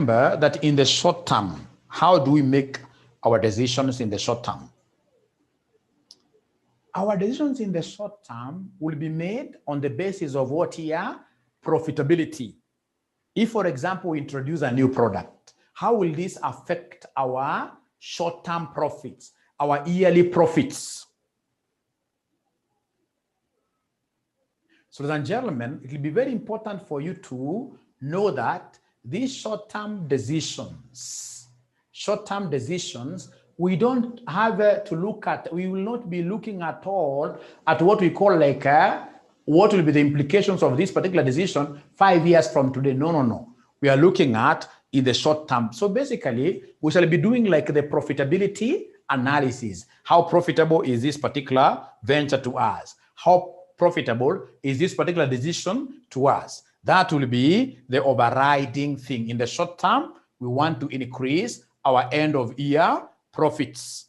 Remember that in the short term, how do we make our decisions in the short term? Our decisions in the short term will be made on the basis of what here? Profitability. If, for example, we introduce a new product, how will this affect our short-term profits, our yearly profits? So, ladies and gentlemen, it will be very important for you to know that these short-term decisions, we don't have to look at, we will not be looking at all at what we call like what will be the implications of this particular decision 5 years from today. No. We are looking at in the short term. So basically, we shall be doing like the profitability analysis. How profitable is this particular venture to us? How profitable is this particular decision to us? That will be the overriding thing. In the short term, we want to increase our end of year profits.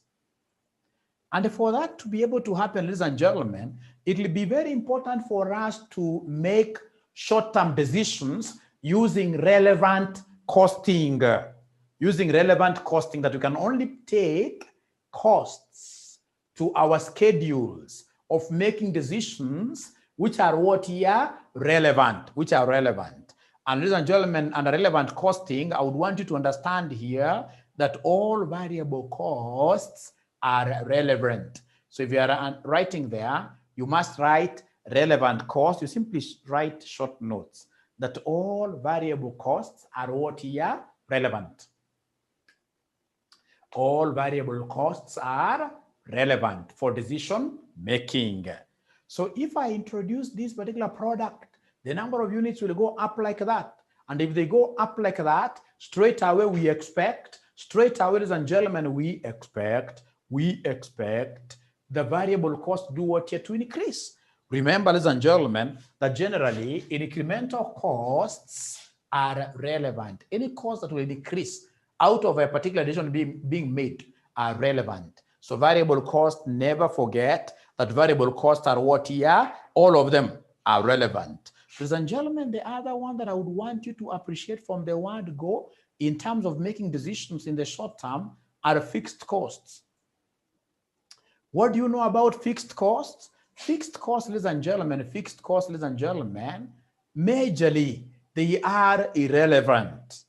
And for that to be able to happen, ladies and gentlemen, it will be very important for us to make short-term decisions using relevant costing. That we can only take costs to our schedules of making decisions which are what here? Relevant. And ladies and gentlemen, under relevant costing, I would want you to understand here that all variable costs are relevant. So if you are writing there, you must write relevant costs. You simply write short notes that all variable costs are what here? Relevant. All variable costs are relevant for decision making. So if I introduce this particular product, the number of units will go up like that. And if they go up like that, straight away, ladies and gentlemen, we expect the variable cost do what here? To increase. Remember, ladies and gentlemen, that generally incremental costs are relevant. Any cost that will decrease out of a particular decision being made are relevant. So variable cost, never forget that variable costs are what here? All of them are relevant. Ladies and gentlemen, the other one that I would want you to appreciate from the word go in terms of making decisions in the short term are fixed costs. What do you know about fixed costs? Fixed costs, ladies and gentlemen, majorly, they are irrelevant.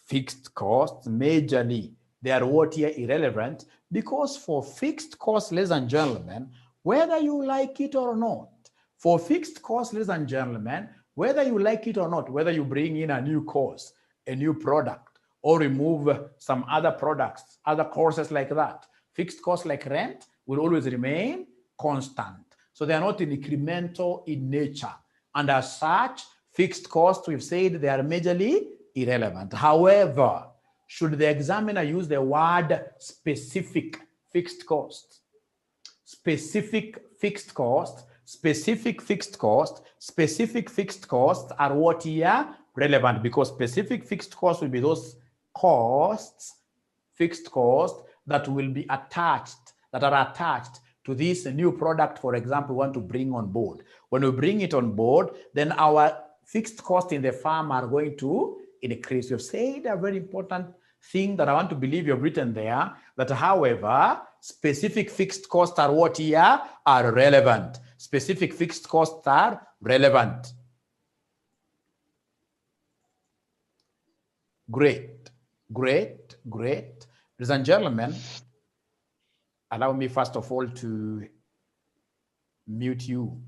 Fixed costs, majorly, they are what here? Irrelevant, because for fixed costs, ladies and gentlemen, whether you like it or not, for fixed costs, ladies and gentlemen, whether you like it or not, whether you bring in a new course, a new product, or remove some other products, other courses like that, fixed costs like rent will always remain constant. So they are not incremental in nature. And as such, fixed costs, we've said they are majorly irrelevant. However, should the examiner use the word specific fixed cost, specific fixed cost are what here? Relevant, because specific fixed costs will be those costs, fixed costs that will be attached, that are attached to this new product, for example, we want to bring on board. When we bring it on board, then our fixed costs in the farm are going to increase. You've said a very important thing that I want to believe you've written there, that however, specific fixed costs are what here? Are relevant. Specific fixed costs are relevant. Great. Ladies and gentlemen, allow me first of all to mute you.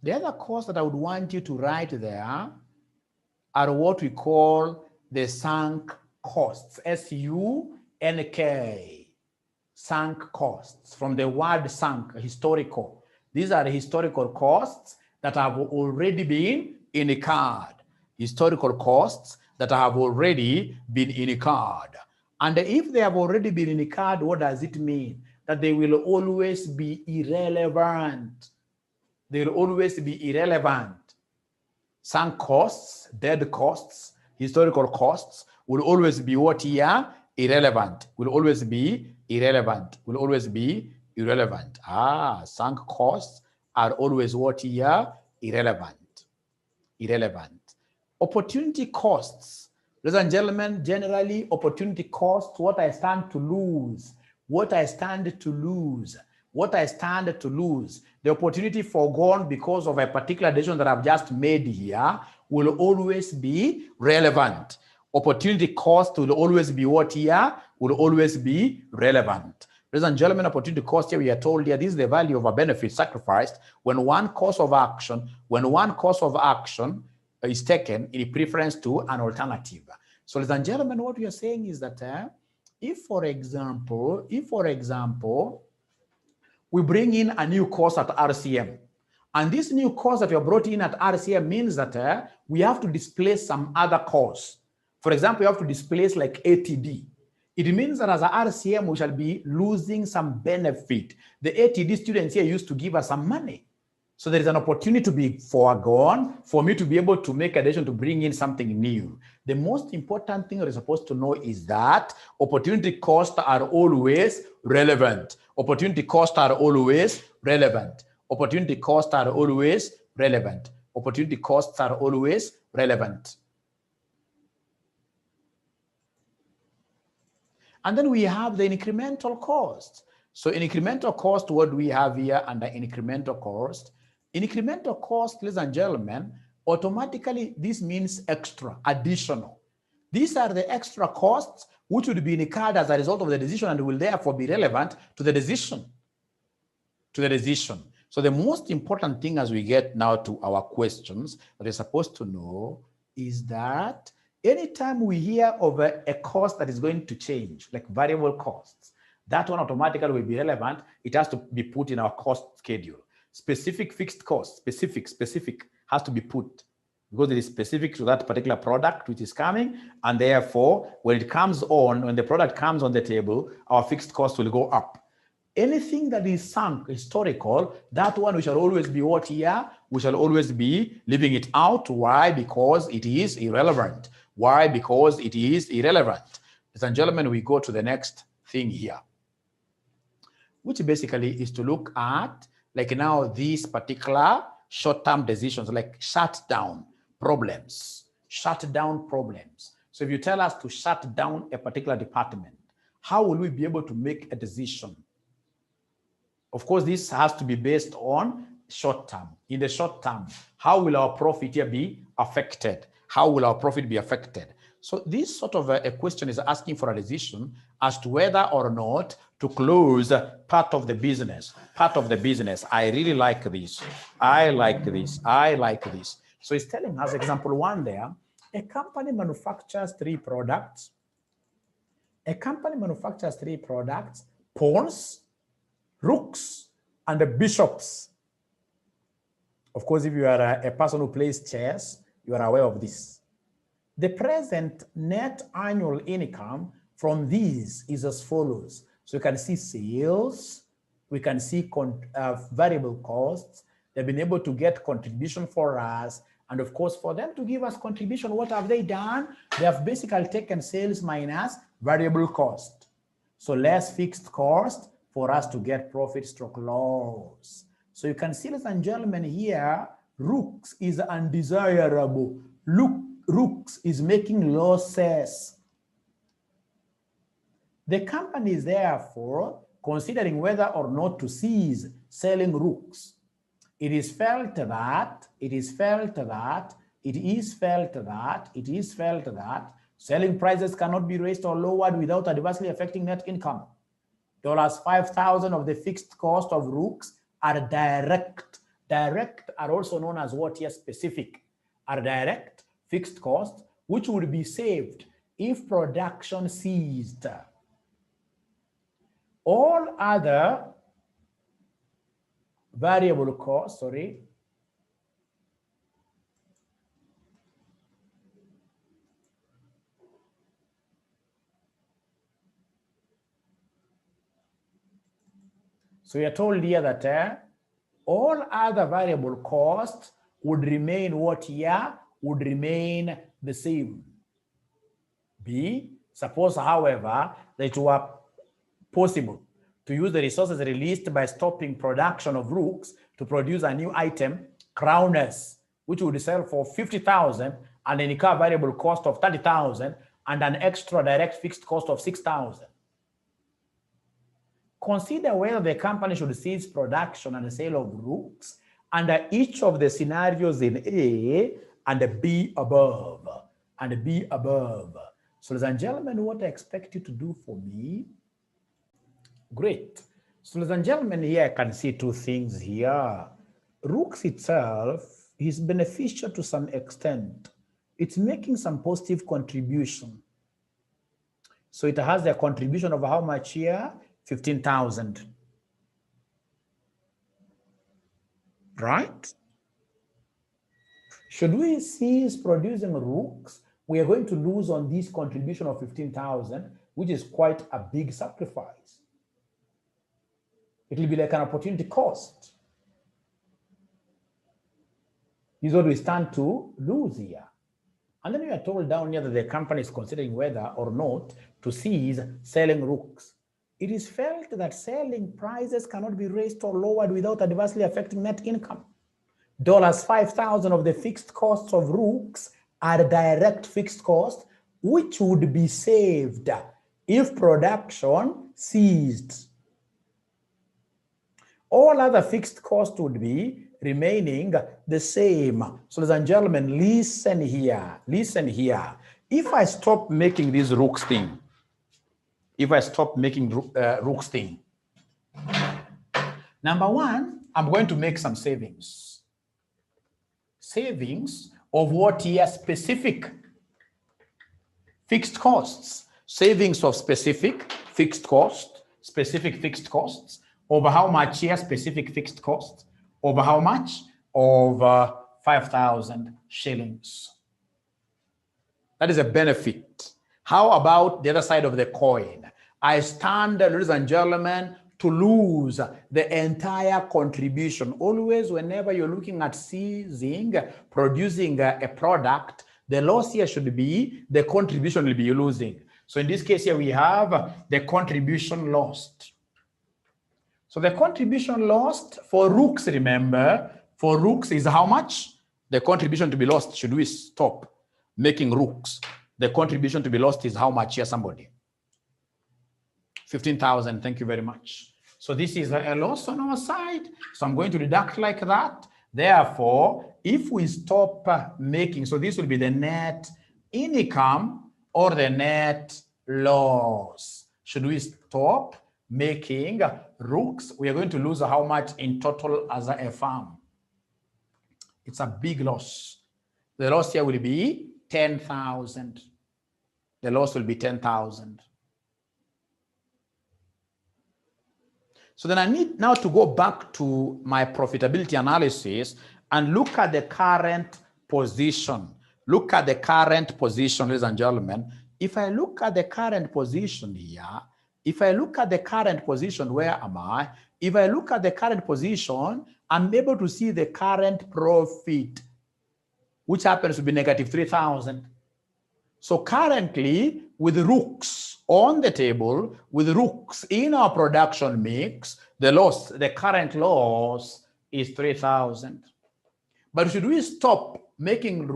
The other costs that I would want you to write there are what we call the sunk costs, S-U-N-K, sunk costs, from the word sunk, historical. These are the historical costs that have already been incurred. Historical costs that have already been incurred. And if they have already been incurred, what does it mean? That they will always be irrelevant. They will always be irrelevant. Sunk costs, dead costs, historical costs will always be what here? Irrelevant. Will always be irrelevant. Will always be Irrelevant. Sunk costs are always what here? Irrelevant. Irrelevant. Opportunity costs. Ladies and gentlemen, generally opportunity costs, what I stand to lose. What I stand to lose. What I stand to lose. The opportunity forgone because of a particular decision that I've just made here will always be relevant. Opportunity cost will always be what here? Will always be relevant. Ladies and gentlemen, opportunity cost here, we are told here, this is the value of a benefit sacrificed when one course of action is taken in preference to an alternative. So, ladies and gentlemen, what we are saying is that if, for example, we bring in a new course at RCM, and this new course that we have brought in at RCM means that we have to displace some other course. For example, you have to displace like ATD. It means that as a RCM, we shall be losing some benefit. The ATD students here used to give us some money. So there is an opportunity to be foregone for me to be able to make a decision to bring in something new. The most important thing you're supposed to know is that opportunity costs are always relevant. Opportunity costs are always relevant. Opportunity costs are always relevant. Opportunity costs are always relevant. And then we have the incremental cost. So in incremental cost, what do we have here under incremental cost? Incremental cost, ladies and gentlemen, automatically this means extra, additional. These are the extra costs which would be incurred as a result of the decision and will therefore be relevant to the decision. So the most important thing as we get now to our questions that we're supposed to know is that anytime we hear of a cost that is going to change, like variable costs, that one automatically will be relevant. It has to be put in our cost schedule. Specific fixed cost, specific has to be put because it is specific to that particular product which is coming. And therefore, when it comes on, when the product comes on the table, our fixed cost will go up. Anything that is sunk, historical, that one we shall always be what here? We shall always be leaving it out. Why? Because it is irrelevant. Why? Because it is irrelevant. Ladies and gentlemen, we go to the next thing here, which basically is to look at, like now, these particular short-term decisions, like shutdown problems. So if you tell us to shut down a particular department, how will we be able to make a decision? Of course, this has to be based on short term. In the short term, how will our profit here be affected? How will our profit be affected? So this sort of a question is asking for a decision as to whether or not to close part of the business. I really like this. I like this. So it's telling us, example one there, a company manufactures three products. Pawns, rooks, and bishops. Of course, if you are a person who plays chess, you are aware of this. The present net annual income from these is as follows. So you can see sales, we can see variable costs. They've been able to get contribution for us. And of course, for them to give us contribution, what have they done? They have basically taken sales minus variable cost. So less fixed cost for us to get profit stroke loss. So you can see, ladies and gentlemen, here, rooks is undesirable. Rooks is making losses. The company is therefore considering whether or not to cease selling rooks. It is felt that selling prices cannot be raised or lowered without adversely affecting net income. $5,000 of the fixed cost of rooks are direct. Direct are also known as what here? Specific. Are direct fixed costs which would be saved if production ceased. All other variable costs, So we are told here that all other variable costs would remain what here? Would remain the same. B, suppose, however, that it were possible to use the resources released by stopping production of rooks to produce a new item, crowners, which would sell for 50,000 and an incur variable cost of 30,000 and an extra direct fixed cost of 6,000. Consider whether the company should cease production and the sale of rooks under each of the scenarios in A and B above. And B above. So, ladies and gentlemen, what I expect you to do for me? Great. So, ladies and gentlemen, here I can see two things here. Rooks itself is beneficial to some extent. It's making some positive contribution. So it has a contribution of how much here? 15,000. Right? Should we cease producing rooks, we are going to lose on this contribution of 15,000, which is quite a big sacrifice. It will be like an opportunity cost. This is what we stand to lose here. And then we are told down here that the company is considering whether or not to cease selling rooks. It is felt that selling prices cannot be raised or lowered without adversely affecting net income. $5,000 of the fixed costs of rooks are direct fixed costs, which would be saved if production ceased. All other fixed costs would be remaining the same. So, ladies and gentlemen, listen here. Listen here. If I stop making these rooks thing, rooks thing, number one, I'm going to make some savings. Savings of what here? Specific fixed costs. Savings of specific fixed costs. Specific fixed costs. Over how much here? Specific fixed costs. Over how much? Over 5,000 shillings. That is a benefit. How about the other side of the coin? I stand, ladies and gentlemen, to lose the entire contribution. Always, whenever you're looking at ceasing, producing a product, the loss here should be the contribution will be losing. So in this case here, we have the contribution lost. So the contribution lost for rooks, remember, for rooks is how much? The contribution to be lost, should we stop making rooks? The contribution to be lost is how much here, somebody? 15,000, thank you very much. So this is a loss on our side. So I'm going to deduct like that. Therefore, if we stop making, so this will be the net income or the net loss. Should we stop making rooks? We are going to lose how much in total as a firm? It's a big loss. The loss here will be 10,000. The loss will be 10,000. So then I need now to go back to my profitability analysis and look at the current position. Look at the current position, ladies and gentlemen. If I look at the current position here, if I look at the current position, where am I? If I look at the current position, I'm able to see the current profit, which happens to be negative 3,000. So currently, with rooks on the table, with rooks in our production mix, the current loss is 3,000. But should we stop making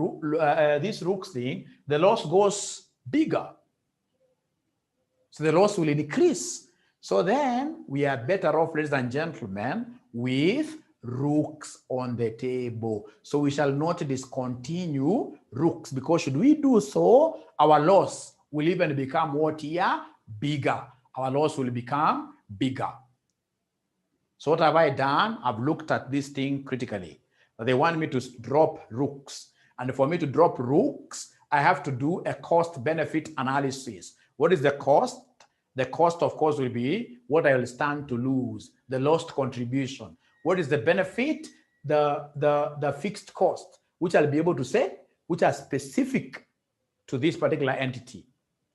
this rooks thing, the loss goes bigger. So the loss will increase. So then we are better off, ladies and gentlemen, with rooks on the table. So we shall not discontinue rooks, because should we do so, our loss will even become what here? Bigger. Our loss will become bigger. So what have I done? I've looked at this thing critically. They want me to drop rooks. And for me to drop rooks, I have to do a cost-benefit analysis. What is the cost? The cost, of course, will be what I will stand to lose, the lost contribution. What is the benefit? The fixed cost, which I'll be able to say, which are specific to this particular entity.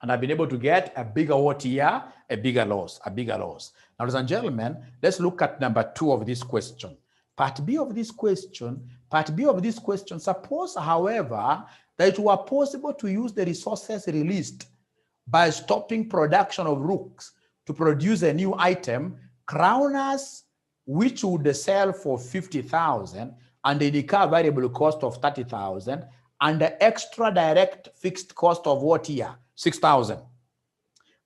And I've been able to get a bigger what here? A bigger loss, a bigger loss. Now, ladies and gentlemen, let's look at number 2 of this question. Part B of this question, suppose, however, that it were possible to use the resources released by stopping production of rooks to produce a new item, Crowners which would sell for 50,000 and they incur variable cost of 30,000 and the extra direct fixed cost of what here? 6,000.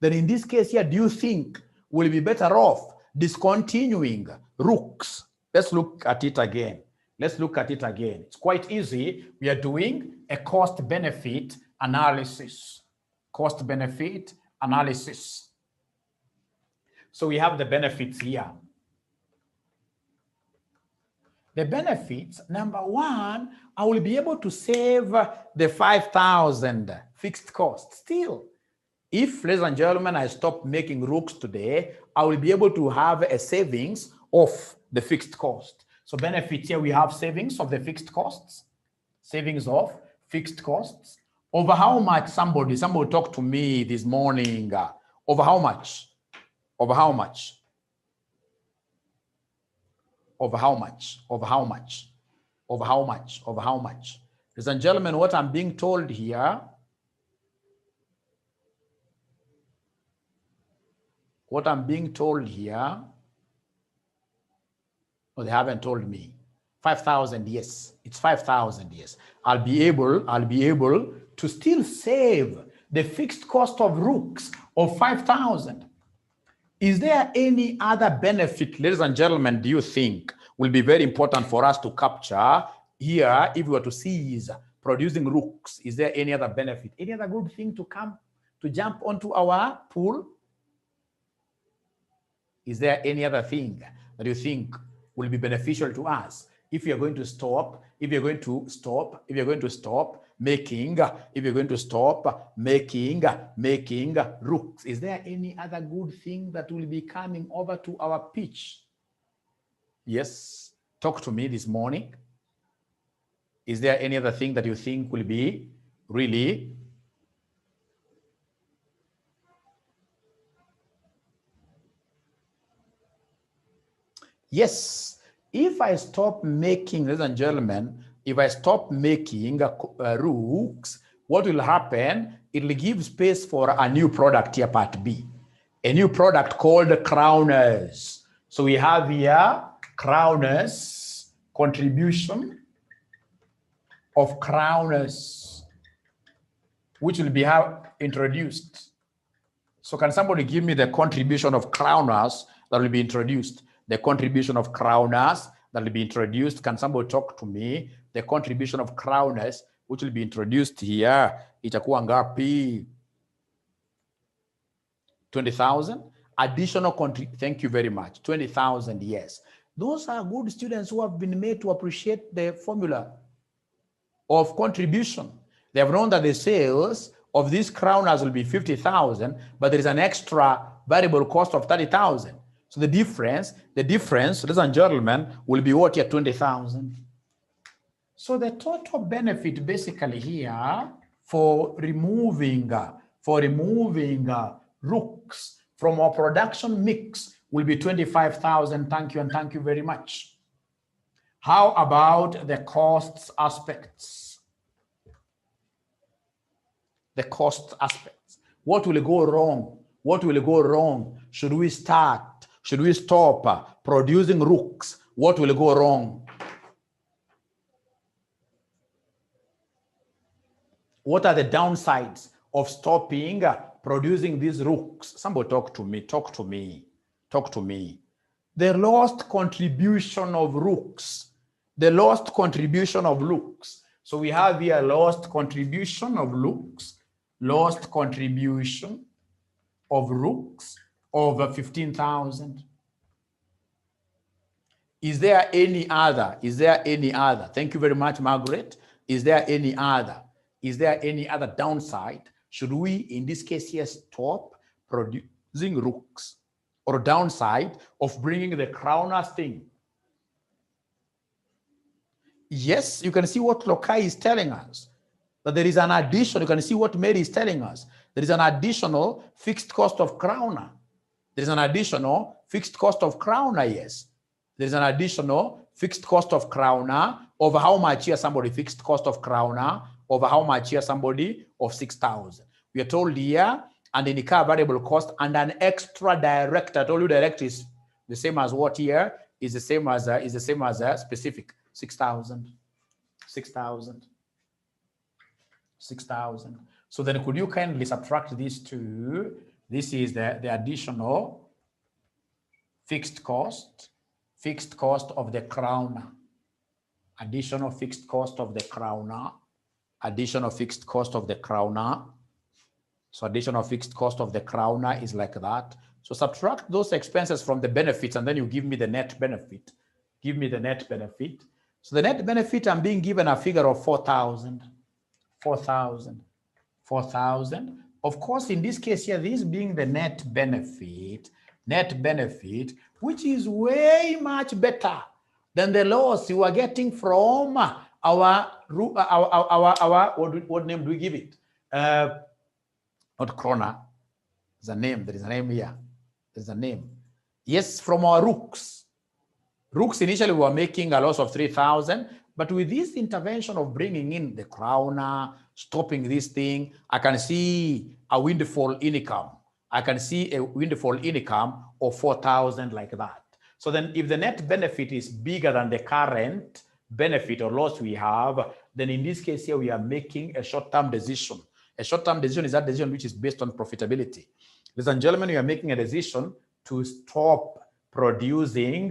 Then in this case here, do you think we'll be better off discontinuing rooks? Let's look at it again. Let's look at it again. It's quite easy. We are doing a cost-benefit analysis. Cost-benefit analysis. So we have the benefits here. The benefits, number one, I will be able to save the 5,000 fixed cost. Still, if, ladies and gentlemen, I stop making rooks today, I will be able to have a savings of the fixed cost. So benefits here, we have savings of the fixed costs. Savings of fixed costs. Over how much? Somebody talked to me this morning. Over how much? Over how much? Over how much? Over how much? Over how much? Over how much? Ladies and gentlemen, what I'm being told here, oh, they haven't told me. 5,000, yes. It's 5,000, yes. I'll be able to still save the fixed cost of rooks of 5,000. Is there any other benefit, ladies and gentlemen, do you think will be very important for us to capture here if we were to cease producing rooks? Is there any other benefit? Any other good thing to jump onto our pool? Is there any other thing that you think will be beneficial to us if you're going to stop making rooks? Is there any other good thing that will be coming over to our pitch? Yes, talk to me this morning. Is there any other thing that you think will be really? Yes, if I stop making, ladies and gentlemen, if I stop making rooks, what will happen? It will give space for a new product here, part B. A new product called crowners. So we have here crowners, contribution of crowners, which will be introduced. So can somebody give me the contribution of crowners that will be introduced? The contribution of crowners that will be introduced. Can somebody talk to me? The contribution of crowners which will be introduced here. Itakuwa ngapi? 20,000. Additional thank you very much. 20,000, yes. Those are good students who have been made to appreciate the formula of contribution. They have known that the sales of these crowners will be 50,000, but there is an extra variable cost of 30,000. So the difference, ladies and gentlemen, will be what here? 20,000. So the total benefit basically here for removing rooks from our production mix will be 25,000. Thank you and thank you very much. How about the costs aspects? The cost aspects. What will go wrong? What will go wrong? Should we stop producing rooks? What will go wrong? What are the downsides of stopping producing these rooks? Somebody talk to me. The lost contribution of rooks. So we have here lost contribution of rooks over 15,000. Is there any other? Thank you very much, Margaret. Is there any other downside? Should we, in this case here, stop producing rooks? Or downside of bringing the crowners thing? Yes, you can see what Lokai is telling us. But there is an addition. You can see what Mary is telling us. There is an additional fixed cost of crowner. There is an additional fixed cost of crowner, yes. There is an additional fixed cost of crowner over how much here somebody fixed cost of crowner over how much here somebody of 6,000. We are told here and in the car variable cost and an extra direct. I told you direct is The same as what here is the same as specific 6,000, 6,000, 6,000. So then could you kindly subtract these two? This is the additional fixed cost of the crown, additional fixed cost of the crowner, additional fixed cost of the crowner. So additional fixed cost of the crowner is like that. So subtract those expenses from the benefits and then you give me the net benefit. Give me the net benefit. So the net benefit, I'm being given a figure of 4,000. 4,000. 4,000. Of course, in this case here, this being the net benefit, which is way much better than the loss you are getting from our what name do we give it? Not krona. There's a name. There is a name here. There's a name. Yes, from our rooks. Rooks initially were making a loss of 3,000, but with this intervention of bringing in the crowner, stopping this thing, I can see a windfall income. I can see a windfall income of 4,000 like that. So then if the net benefit is bigger than the current benefit or loss we have, then in this case here, we are making a short-term decision. A short-term decision is that decision which is based on profitability. Ladies and gentlemen, we are making a decision to stop producing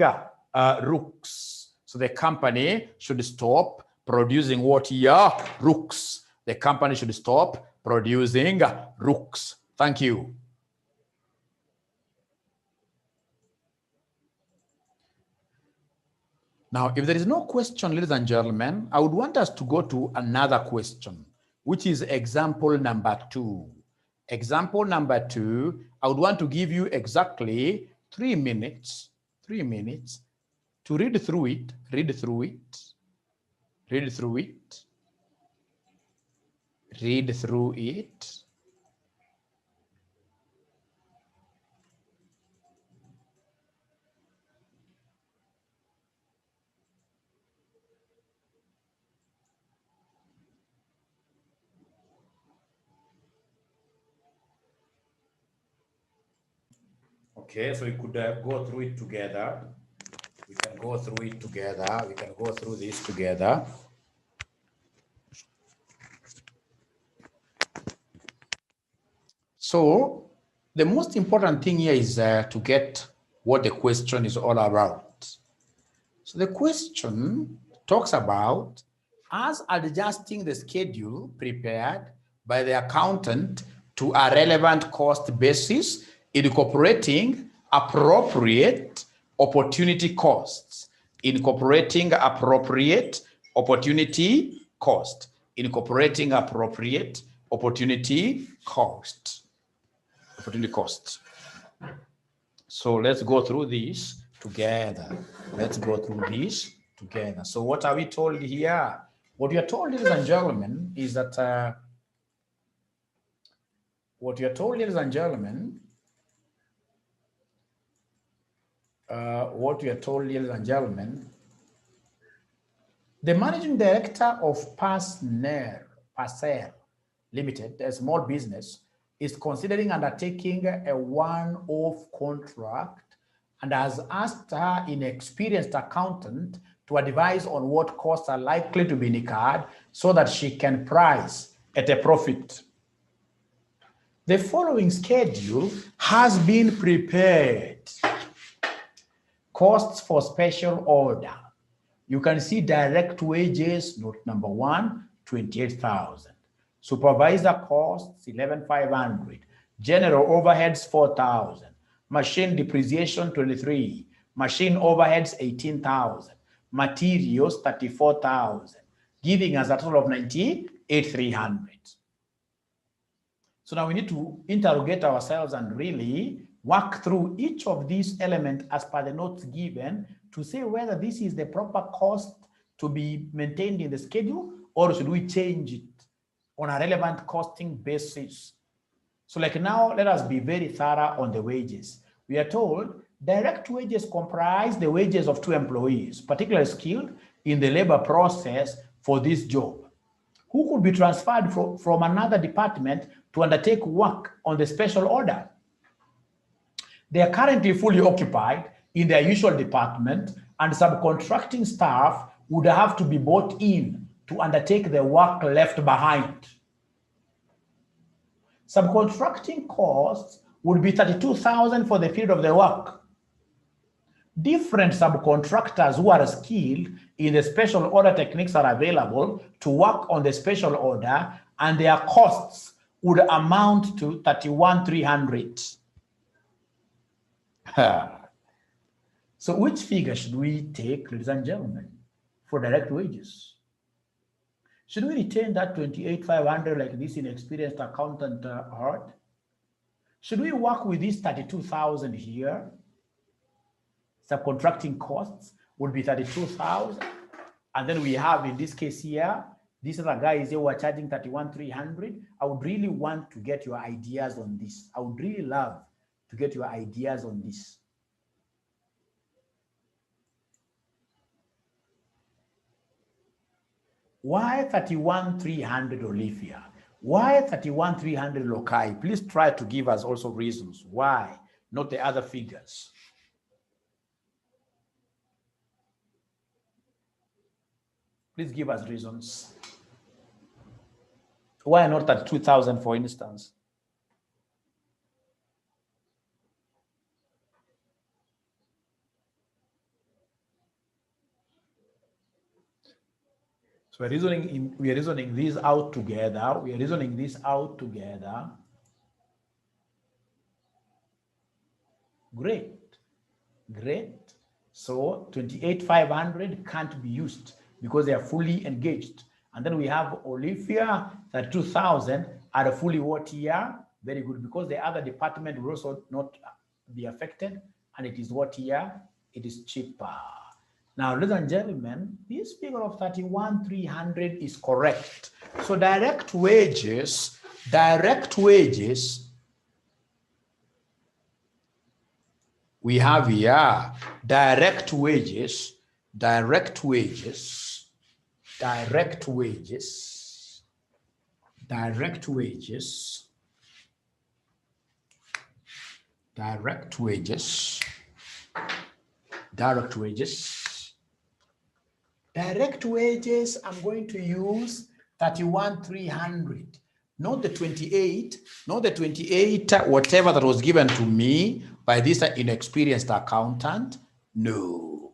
rooks. So the company should stop producing what here? Rooks. The company should stop producing rooks. Thank you. Now, if there is no question, ladies and gentlemen, I would want us to go to another question, which is example number 2. Example number 2, I would want to give you exactly 3 minutes to read through it, read through it, Okay, so we could go through it together. We can go through it together. We can go through this together. So the most important thing here is to get what the question is all about. So the question talks about us adjusting the schedule prepared by the accountant to a relevant cost basis, incorporating appropriate opportunity costs, incorporating appropriate opportunity cost, incorporating appropriate opportunity cost, opportunity cost. So let's go through this together. Let's go through this together. So what are we told here? What we are told, ladies and gentlemen, is that the managing director of KASNEB Limited, a small business, is considering undertaking a one-off contract and has asked her inexperienced accountant to advise on what costs are likely to be incurred so that she can price at a profit. The following schedule has been prepared. Costs for special order. You can see direct wages, note number 1, 28,000. Supervisor costs, 11,500. General overheads, 4,000. Machine depreciation, 23. Machine overheads, 18,000. Materials, 34,000. Giving us a total of 98,300. So now we need to interrogate ourselves and really work through each of these elements as per the notes given to say whether this is the proper cost to be maintained in the schedule or should we change it on a relevant costing basis. So like now, let us be very thorough on the wages. We are told direct wages comprise the wages of 2 employees, particularly skilled in the labor process for this job, who could be transferred from another department to undertake work on the special order. They are currently fully occupied in their usual department, and subcontracting staff would have to be brought in to undertake the work left behind. Subcontracting costs would be 32,000 for the period of the work. Different subcontractors who are skilled in the special order techniques are available to work on the special order, and their costs would amount to 31,300. So which figure should we take, ladies and gentlemen, for direct wages? Should we retain that 28,500 like this inexperienced accountant heard? Should we work with this 32,000 here? Subcontracting costs would be 32,000. And then we have, in this case here, these other guys here who are charging 31,300. I would really want to get your ideas on this. I would really love to get your ideas on this. Why 31,300 Olivia? Why 31,300 Lokai? Please try to give us also reasons why, not the other figures. Please give us reasons. Why not 32,000, for instance? So we are reasoning this out together. We are reasoning this out together. Great. Great. So 28,500 can't be used because they are fully engaged. And then we have Olivia, 32,000 are fully what here? Very good, because the other department will also not be affected, and it is what here? It is cheaper. Now, ladies and gentlemen, this figure of 31,300 is correct. So direct wages, we have here direct wages, I'm going to use 31,300, not the 28, whatever that was given to me by this inexperienced accountant. No.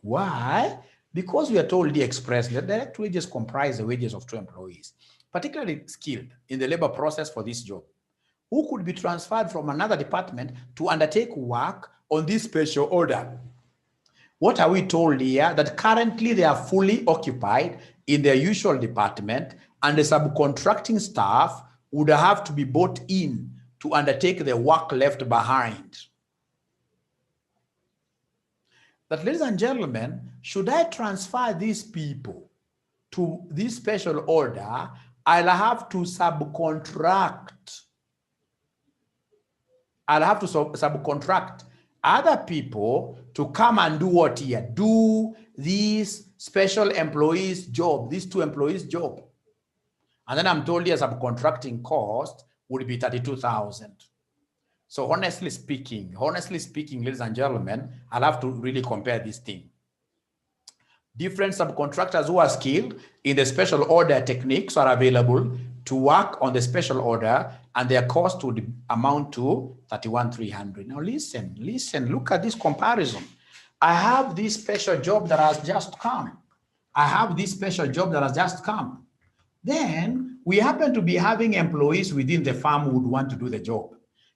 Why? Because we are told the express that direct wages comprise the wages of two employees, particularly skilled in the labor process for this job, who could be transferred from another department to undertake work on this special order. What are we told here? That currently they are fully occupied in their usual department, and the subcontracting staff would have to be brought in to undertake the work left behind. But ladies and gentlemen, should I transfer these people to this special order, I'll have to subcontract. Other people to come and do what here? Do these special employees' job, these two employees' job. And then I'm told here subcontracting cost would be 32,000. So honestly speaking, ladies and gentlemen, I'll have to really compare this thing. Different subcontractors who are skilled in the special order techniques are available to work on the special order, and their cost would amount to 31,300. Now listen, look at this comparison. I have this special job that has just come. Then we happen to be having employees within the firm who would want to do the job.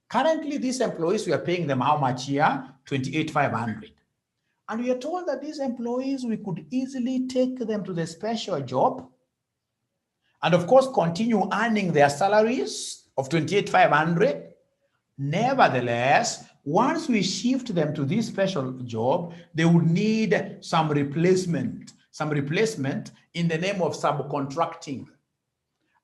Currently, these employees, we are paying them how much here? 28,500. And we are told that these employees, we could easily take them to the special job and of course continue earning their salaries of 28,500. Nevertheless, once we shift them to this special job, they would need some replacement in the name of subcontracting.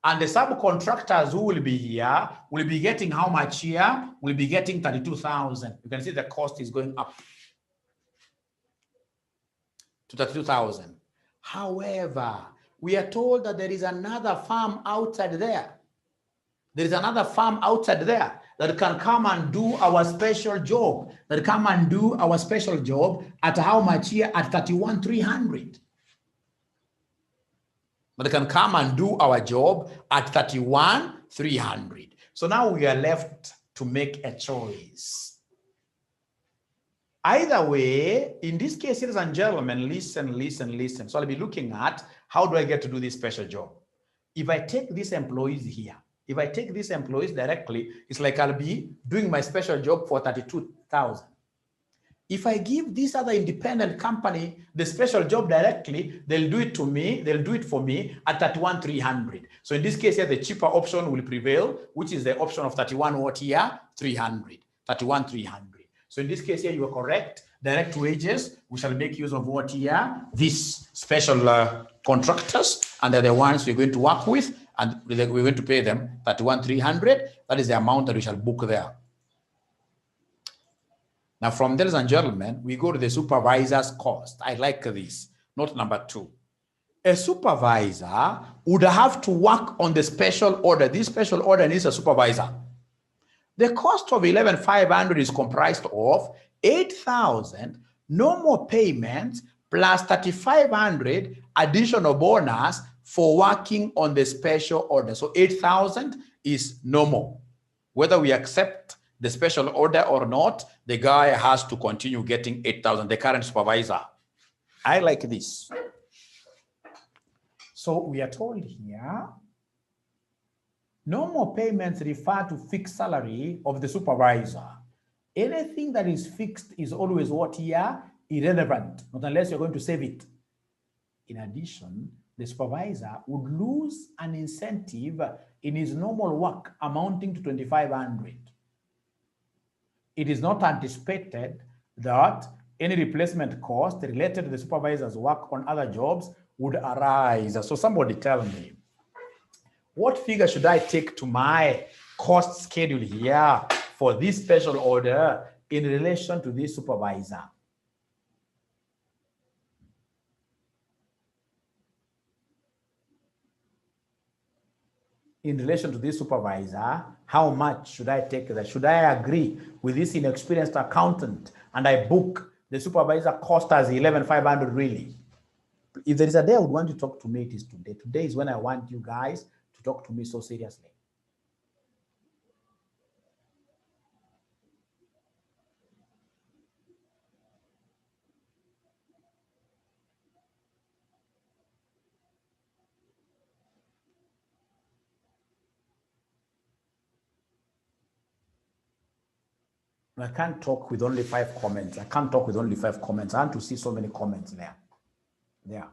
And the subcontractors who will be here will be getting how much here? Will be getting 32,000. You can see the cost is going up to 32,000. However, we are told that there is another firm outside there. that can come and do our special job, that come and do our special job at how much here? At 31,300. That can come and do our job at 31,300. So now we are left to make a choice. Either way, in this case, ladies and gentlemen, listen. So I'll be looking at how do I get to do this special job. If I take these employees here, if I take these employees directly, it's like I'll be doing my special job for 32,000. If I give this other independent company the special job directly, they'll do it to me, they'll do it for me at 31,300. So in this case here, the cheaper option will prevail, which is the option of 31,300. 31,300. So in this case here, you are correct. Direct wages, we shall make use of what here? These special contractors, and they're the ones we're going to work with, and we're going to pay them 31,300. That is the amount that we shall book there. Now, from there, ladies and gentlemen, we go to the supervisor's cost. I like this. Note number 2. A supervisor would have to work on the special order. This special order needs a supervisor. The cost of 11,500 is comprised of 8,000 normal payments plus 3,500 additional bonus for working on the special order. So 8,000 is normal. Whether we accept the special order or not, the guy has to continue getting 8,000, the current supervisor. I like this. So we are told here, normal payments refer to fixed salary of the supervisor. Anything that is fixed is always what here? Irrelevant, not unless you're going to save it. In addition, the supervisor would lose an incentive in his normal work amounting to 2,500. It is not anticipated that any replacement cost related to the supervisor's work on other jobs would arise. So somebody tell me, what figure should I take to my cost schedule here for this special order in relation to this supervisor? In relation to this supervisor, how much should I take that? Should I agree with this inexperienced accountant and I book the supervisor cost as 11,500 really? If there is a day I would want you to talk to me, it is today. Today is when I want you guys to talk to me so seriously. I can't talk with only 5 comments. I can't talk with only 5 comments. I want to see so many comments there. Yeah.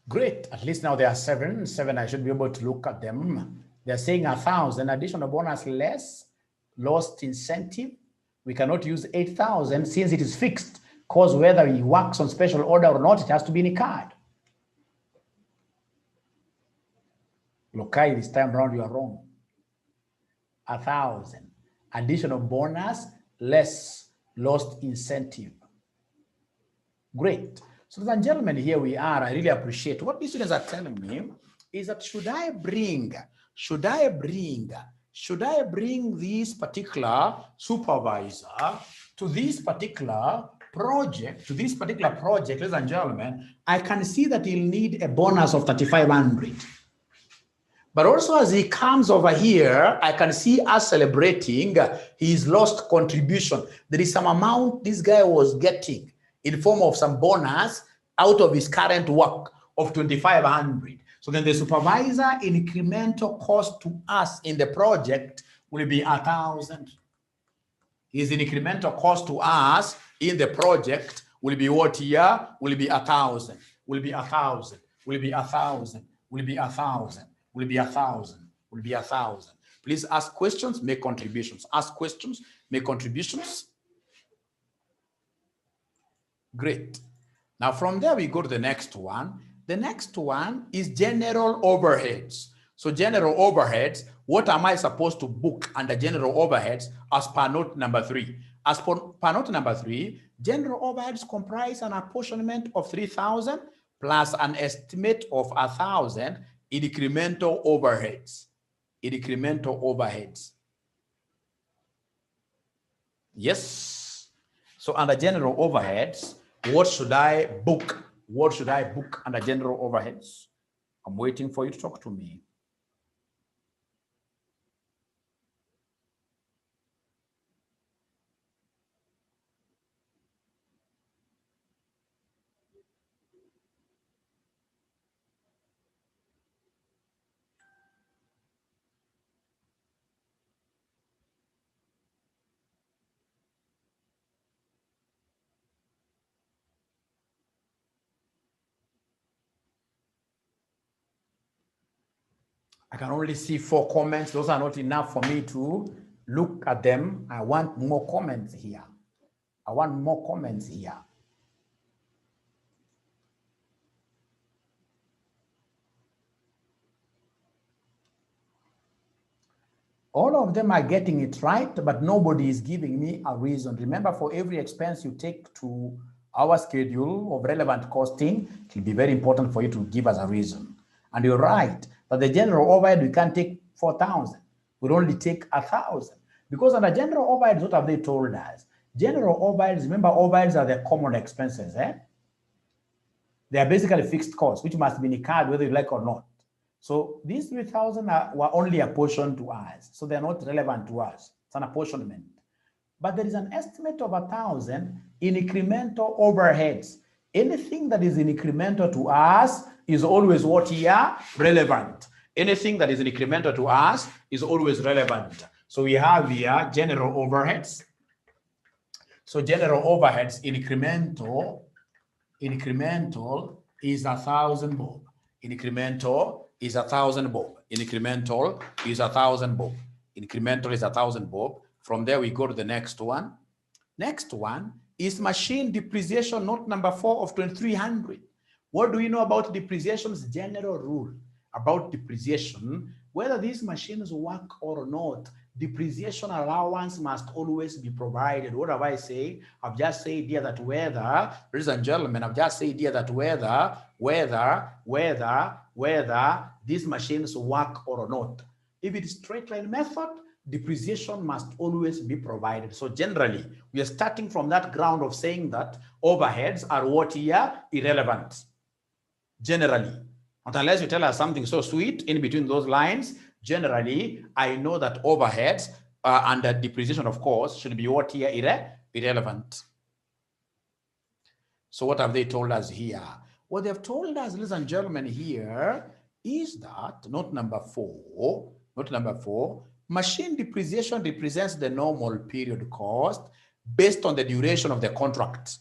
Great. At least now there are 7. 7, I should be able to look at them. They're saying 1,000 additional bonus less, lost incentive. We cannot use 8,000 since it is fixed, because whether he works on special order or not, it has to be in a card. Lokai, this time around you are wrong. 1,000 additional bonus less lost incentive. Great. So, ladies and gentlemen, here we are. I really appreciate what these students are telling me is that should I bring this particular supervisor to this particular project, ladies and gentlemen, I can see that he'll need a bonus of 3,500. But also as he comes over here, I can see us celebrating his lost contribution. There is some amount this guy was getting in form of some bonus out of his current work of 2,500. So then the supervisor incremental cost to us in the project will be 1,000. His incremental cost to us in the project will be what here? Will be 1,000. Will be 1,000. Will be 1,000. Will be 1,000. Will be 1,000. will be 1,000. Please ask questions, make contributions. Ask questions, make contributions. Great. Now from there, we go to the next one. The next one is general overheads. So general overheads, what am I supposed to book under general overheads as per note number 3? As per note number 3, general overheads comprise an apportionment of 3,000 plus an estimate of 1,000 in incremental overheads. Incremental overheads. Yes. So under general overheads, what should I book? What should I book under general overheads? I'm waiting for you to talk to me. I can only see 4 comments. Those are not enough for me to look at them. I want more comments here. I want more comments here. All of them are getting it right, but nobody is giving me a reason. Remember, for every expense you take to our schedule of relevant costing, it will be very important for you to give us a reason. And you're right, that the general overhead, we can't take 4,000. We'll only take 1,000. Because under general overheads, what have they told us? General overheads, remember, overheads are the common expenses. They are basically fixed costs, which must be incurred whether you like or not. So these 3,000 were only apportioned to us. So they're not relevant to us. It's an apportionment. But there is an estimate of 1,000 in incremental overheads. Anything that is in incremental to us is always what here? Relevant. Anything that is in incremental to us is always relevant. So we have here general overheads. So general overheads in incremental is 1,000 bob. Incremental is 1,000 bob. Incremental is 1,000 bob. Incremental is 1,000 bob. From there, we go to the next one. Next one is machine depreciation, note number 4 of 2,300. What do we know about depreciation's general rule about depreciation? Whether these machines work or not, depreciation allowance must always be provided. What have I said? I've just said here that whether, ladies and gentlemen, I've just said here that whether these machines work or not. If it is straight line method, depreciation must always be provided. So generally, we are starting from that ground of saying that overheads are what here? Irrelevant. Generally. But unless you tell us something so sweet in between those lines, generally, I know that overheads under depreciation, of course, should be what here? Irrelevant. So what have they told us here? What they have told us, ladies and gentlemen, here is that note number 4, machine depreciation represents the normal period cost based on the duration of the contract.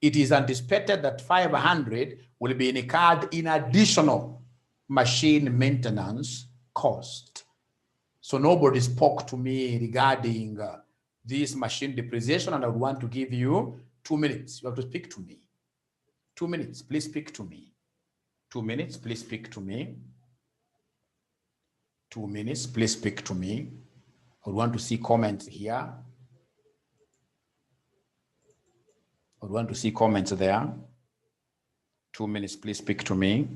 It is anticipated that 500 will be incurred in additional machine maintenance cost. So nobody spoke to me regarding this machine depreciation, and I would want to give you 2 minutes. You have to speak to me. 2 minutes, please speak to me. 2 minutes, please speak to me. 2 minutes, please speak to me. I would want to see comments here. I would want to see comments there. 2 minutes, please speak to me.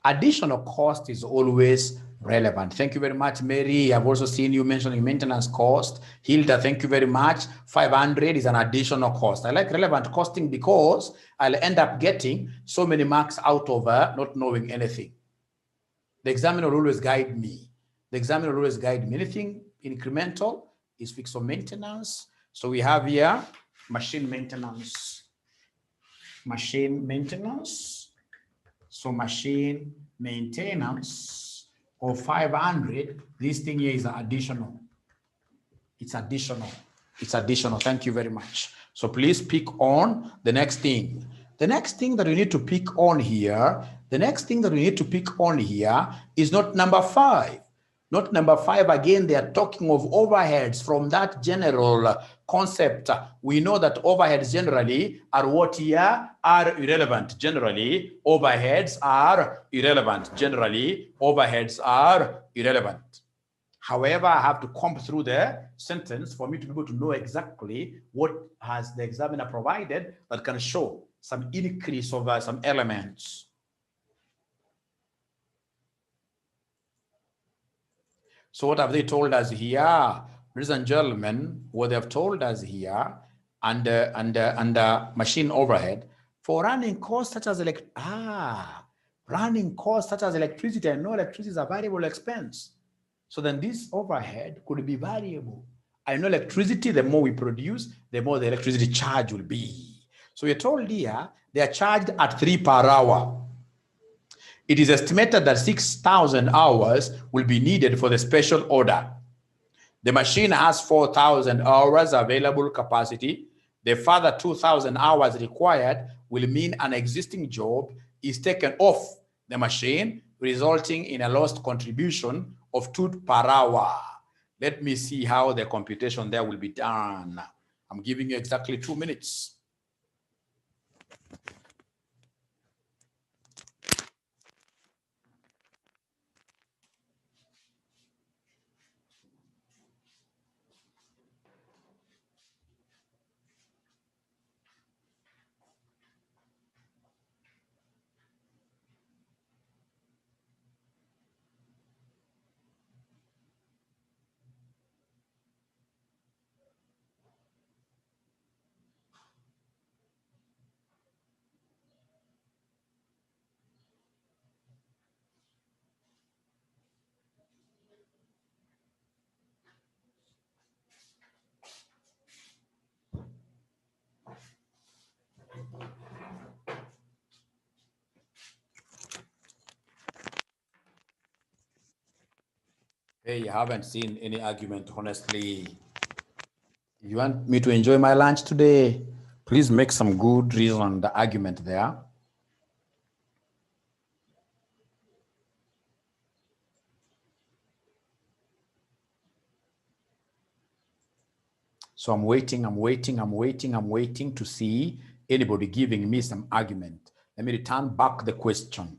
Additional cost is always relevant. Thank you very much, Mary. I've also seen you mentioning maintenance cost. Hilda, thank you very much. 500 is an additional cost. I like relevant costing because I'll end up getting so many marks out of not knowing anything. The examiner will always guide me. The examiner will always guide me. Anything incremental is fixed on maintenance. So we have here machine maintenance. Machine maintenance. So machine maintenance of 500, this thing here is additional. It's additional. It's additional. Thank you very much. So please pick on the next thing. The next thing that we need to pick on here, is not number 5. Not number 5. Again, they are talking of overheads from that general concept. We know that overheads generally are what here? Are irrelevant. Generally, overheads are irrelevant. However, I have to comb through the sentence for me to be able to know exactly what has the examiner provided that can show some increase of some elements. So what have they told us here? Ladies and gentlemen, what they have told us here under machine overhead for running costs such as electricity. I know electricity is a variable expense. So then this overhead could be variable. I know electricity, the more we produce, the more the electricity charge will be. So we're told here, they are charged at 3 per hour. It is estimated that 6,000 hours will be needed for the special order. The machine has 4,000 hours available capacity. The further 2,000 hours required will mean an existing job is taken off the machine, resulting in a lost contribution of 2 per hour. Let me see how the computation there will be done. I'm giving you exactly 2 minutes. Hey, you haven't seen any argument, honestly. If you want me to enjoy my lunch today, please make some good reason the argument there. So I'm waiting to see anybody giving me some argument. Let me return back the question.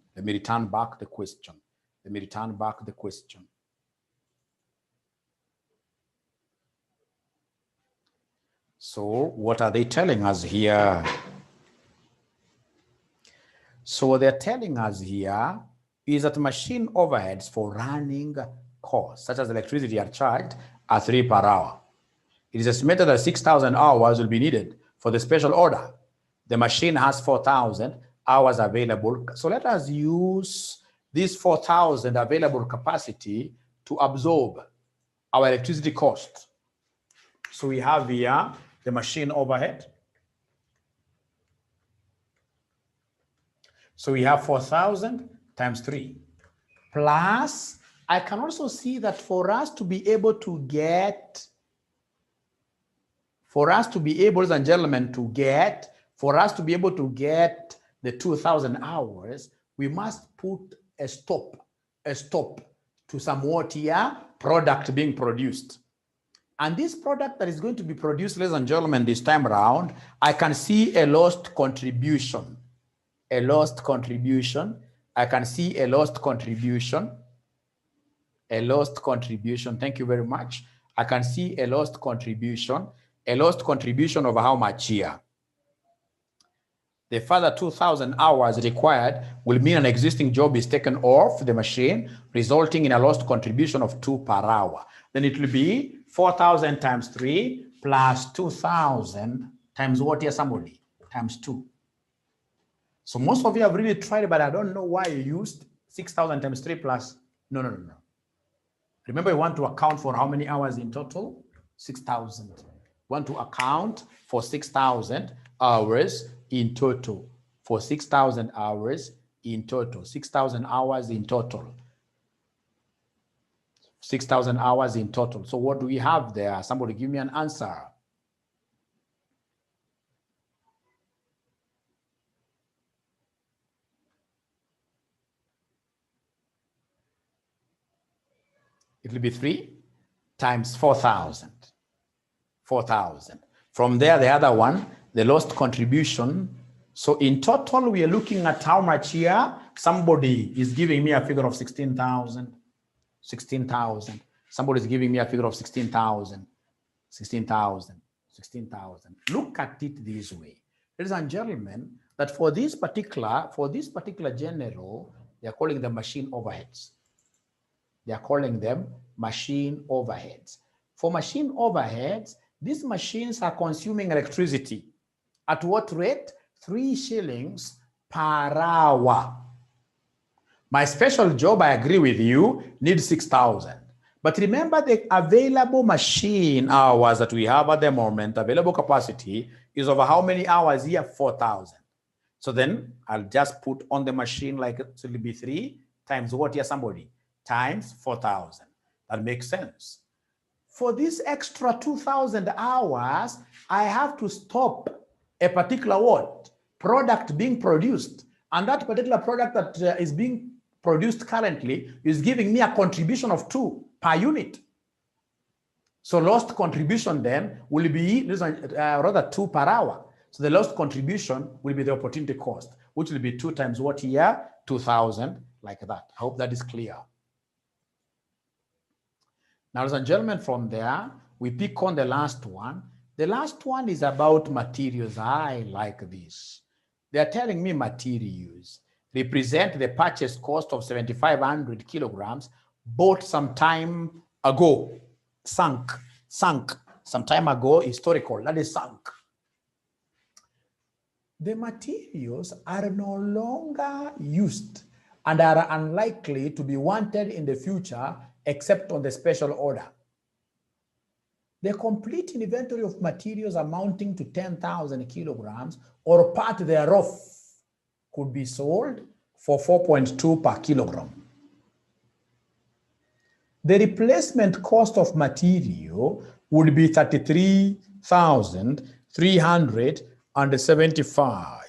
So what are they telling us here? So what they're telling us here is that machine overheads for running costs, such as electricity, are charged at 3 per hour. It is estimated that 6,000 hours will be needed for the special order. The machine has 4,000 hours available. So let us use this 4,000 available capacity to absorb our electricity cost. So we have here the machine overhead. So we have 4,000 times 3. Plus, I can also see that for us to be able to get ladies and gentlemen, for us to be able to get the 2,000 hours, we must put a stop to some what here product being produced. And this product that is going to be produced, ladies and gentlemen, this time around, I can see a lost contribution. I can see a lost contribution. Thank you very much. I can see a lost contribution. A lost contribution of how much here? The further 2,000 hours required will mean an existing job is taken off the machine, resulting in a lost contribution of 2 per hour. Then it will be 4,000 times 3 plus 2,000 times what here, somebody? Times 2. So most of you have really tried, but I don't know why you used 6,000 times 3 plus. No. Remember, you want to account for how many hours in total? 6,000. Want to account for 6,000 hours in total. For 6,000 hours in total. 6,000 hours in total. 6,000 hours in total. So what do we have there? Somebody give me an answer. It will be 3 times 4,000. 4,000. From there, the other one, the lost contribution. So in total, we are looking at how much here. Somebody is giving me a figure of 16,000. 16,000. Somebody is giving me a figure of 16,000. 16,000. 16,000. Look at it this way. Ladies and gentlemen, that for this particular general, they are calling them machine overheads. They are calling them machine overheads. For machine overheads, these machines are consuming electricity. At what rate? 3 shillings per hour. My special job, I agree with you, needs 6,000. But remember, the available machine hours that we have at the moment, available capacity, is over how many hours here? 4,000. So then I'll just put on the machine like it will be 3 times what here, somebody? Times 4,000. That makes sense. For this extra 2,000 hours, I have to stop a particular what? Product being produced. And that particular product that is being produced currently is giving me a contribution of 2 per unit. So lost contribution then will be rather 2 per hour. So the lost contribution will be the opportunity cost, which will be 2 times what here? 2,000, like that. I hope that is clear. Now, ladies and gentlemen, from there, we pick on the last one. The last one is about materials. I like this. They are telling me materials represent the purchase cost of 7,500 kilograms bought some time ago. Sunk, some time ago, historical, that is sunk. The materials are no longer used and are unlikely to be wanted in the future except on the special order. The complete inventory of materials amounting to 10,000 kilograms or part thereof could be sold for 4.2 per kilogram. The replacement cost of material would be 33,375.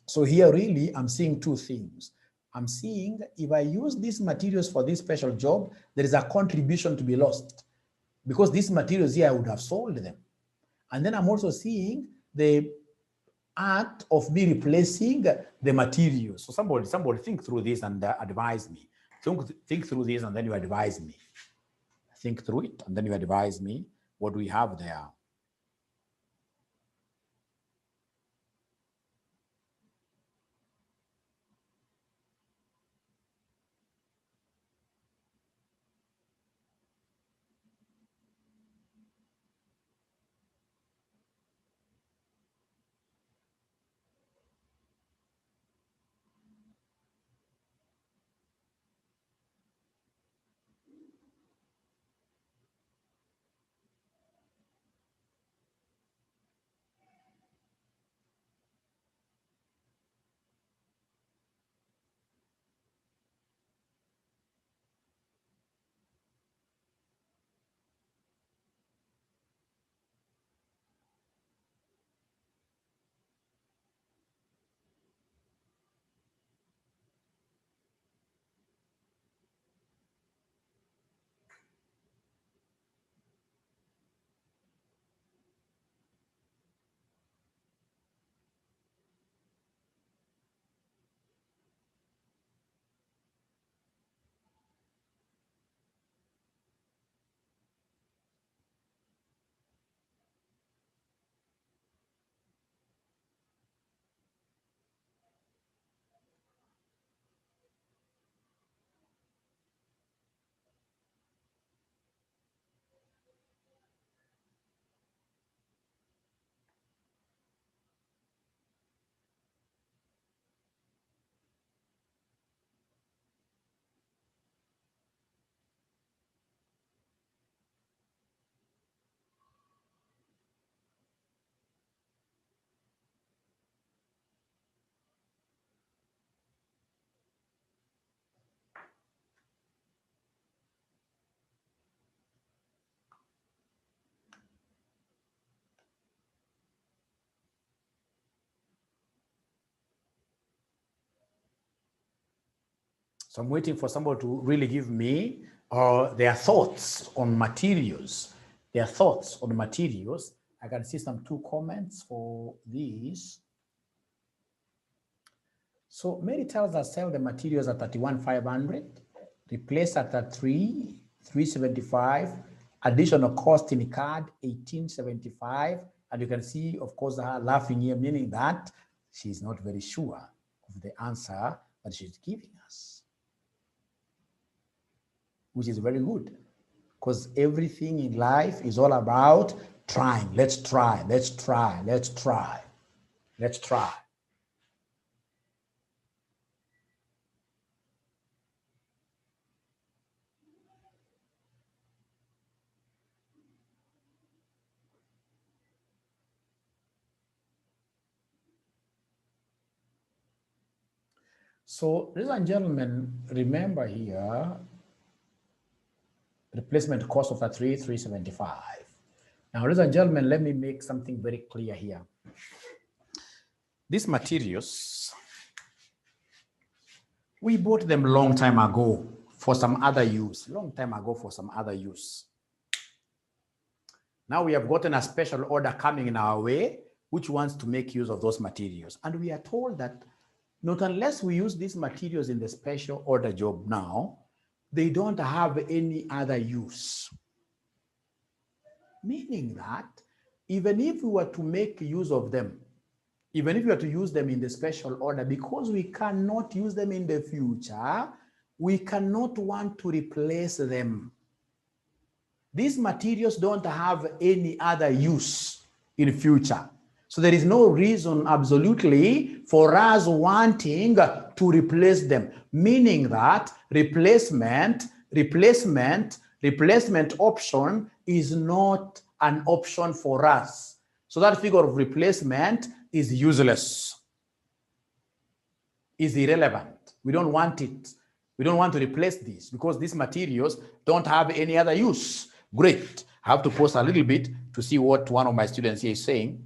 So here really I'm seeing 2 things. I'm seeing if I use these materials for this special job, there is a contribution to be lost because these materials here I would have sold them. And then I'm also seeing the act of me replacing the materials. So somebody think through this and advise me. Think through this and then you advise me. Think through it and then you advise me. What do we have there? So I'm waiting for somebody to really give me their thoughts on materials. Their thoughts on materials. I can see some 2 comments for these. So Mary tells us sell the materials at 31,500, replace at 375, additional cost in card 1875, and you can see, of course, her laughing here, meaning that she's not very sure of the answer that she's giving us, which is very good, because everything in life is all about trying. Let's try, let's try, let's try, let's try. So, ladies and gentlemen, remember here, replacement cost of the 375. Now, ladies and gentlemen, let me make something very clear here. These materials, we bought them long time ago for some other use, Now we have gotten a special order coming in our way, which wants to make use of those materials. And we are told that not unless we use these materials in the special order job now, they don't have any other use. Meaning that even if we were to make use of them, even if we were to use them in the special order, because we cannot use them in the future, we cannot want to replace them. These materials don't have any other use in future. So there is no reason absolutely for us wanting to replace them, meaning that replacement option is not an option for us. So that figure of replacement is useless, is irrelevant. We don't want it. We don't want to replace this because these materials don't have any other use. Great. I have to pause a little bit to see what one of my students here is saying.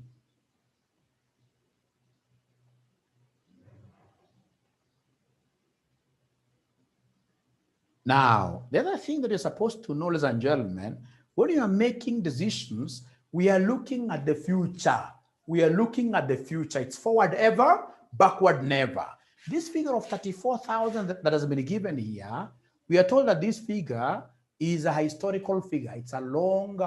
Now, the other thing that you're supposed to know, ladies and gentlemen, when you are making decisions, we are looking at the future. We are looking at the future. It's forward ever, backward never. This figure of 34,000 that has been given here, we are told that this figure is a historical figure. It's a long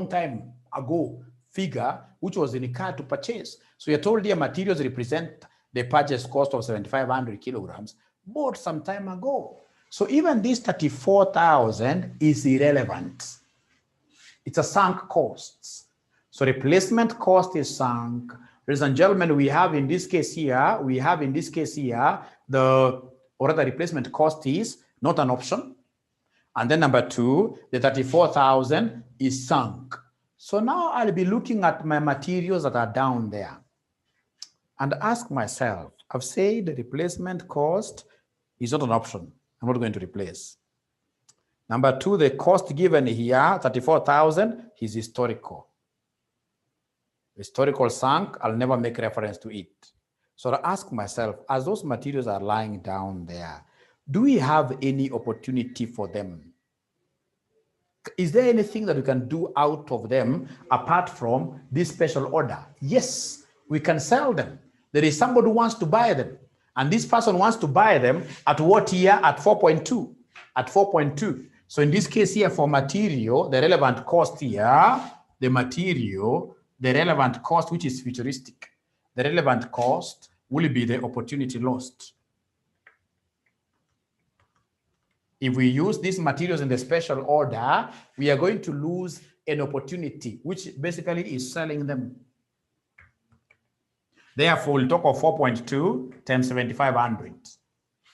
time ago figure, which was incurred to purchase. So you're told here materials represent the purchase cost of 7,500 kilograms, bought some time ago. So even this 34,000 is irrelevant. It's a sunk cost. So replacement cost is sunk. Ladies and gentlemen, we have in this case here, the replacement cost is not an option. And then number 2, the 34,000 is sunk. So now I'll be looking at my materials that are down there and ask myself, I've said the replacement cost is not an option. I'm not going to replace. Number 2, the cost given here, 34,000, is historical. Historical sunk, I'll never make reference to it. So I ask myself, as those materials are lying down there, do we have any opportunity for them? Is there anything that we can do out of them apart from this special order? Yes, we can sell them. There is somebody who wants to buy them. And this person wants to buy them at what year? At 4.2. At 4.2. So in this case here for material, the relevant cost here, the relevant cost, which is futuristic, the relevant cost will be the opportunity lost. If we use these materials in the special order, we are going to lose an opportunity, which basically is selling them. Therefore, we'll talk of 4.2 times 7,500.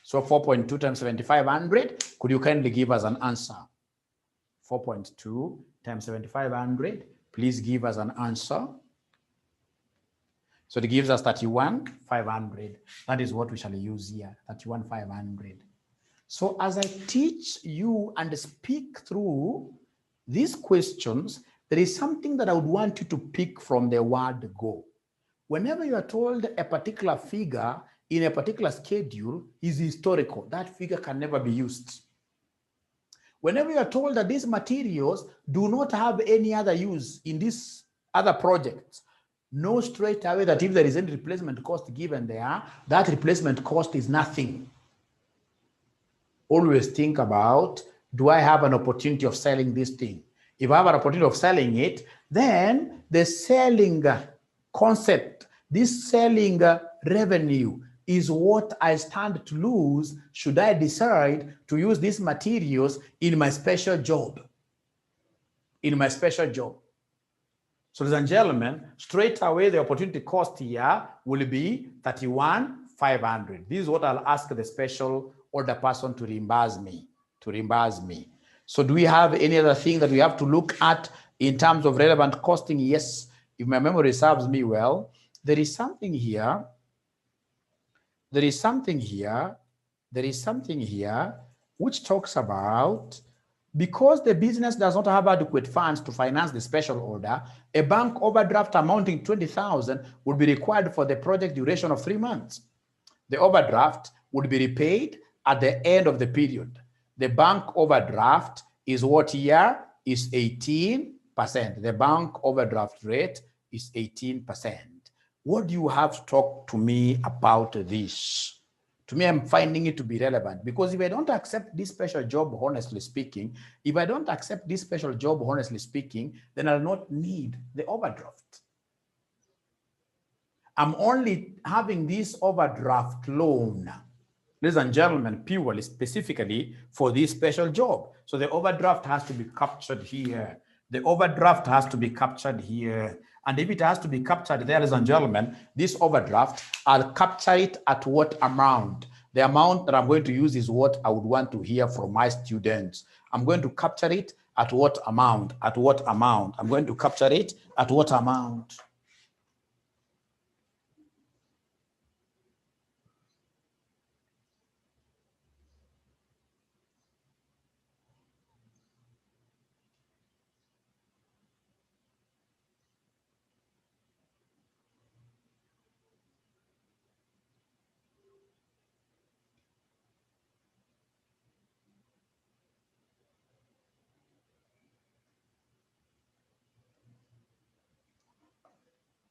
So 4.2 times 7,500, could you kindly give us an answer? 4.2 times 7,500, please give us an answer. So it gives us 31,500. That is what we shall use here, 31,500. So as I teach you and speak through these questions, there is something that I would want you to pick from the word go. Whenever you are told a particular figure in a particular schedule is historical. That figure can never be used. Whenever you are told that these materials do not have any other use in this other projects, know straight away that if there is any replacement cost given there, that replacement cost is nothing. Always think about, do I have an opportunity of selling this thing? If I have an opportunity of selling it, then the selling concept, this selling revenue is what I stand to lose should I decide to use these materials in my special job. In my special job. So, ladies and gentlemen, straight away the opportunity cost here will be 31,500. This is what I'll ask the special order person to reimburse me. So do we have any other thing that we have to look at in terms of relevant costing? Yes, if my memory serves me well, there is something here. There is something here which talks about, because the business does not have adequate funds to finance the special order, a bank overdraft amounting 20,000 would be required for the project duration of 3 months. The overdraft would be repaid at the end of the period. The bank overdraft is what here is 18%. The bank overdraft rate is 18%. What do you have to talk to me about this? To me, I'm finding it to be relevant, because if I don't accept this special job, honestly speaking, then I'll not need the overdraft. I'm only having this overdraft loan, ladies and gentlemen, purely, specifically for this special job. So the overdraft has to be captured here. The overdraft has to be captured here. And if it has to be captured there, ladies and gentlemen, this overdraft, I'll capture it at what amount? The amount that I'm going to use is what I would want to hear from my students. I'm going to capture it at what amount? At what amount? I'm going to capture it at what amount?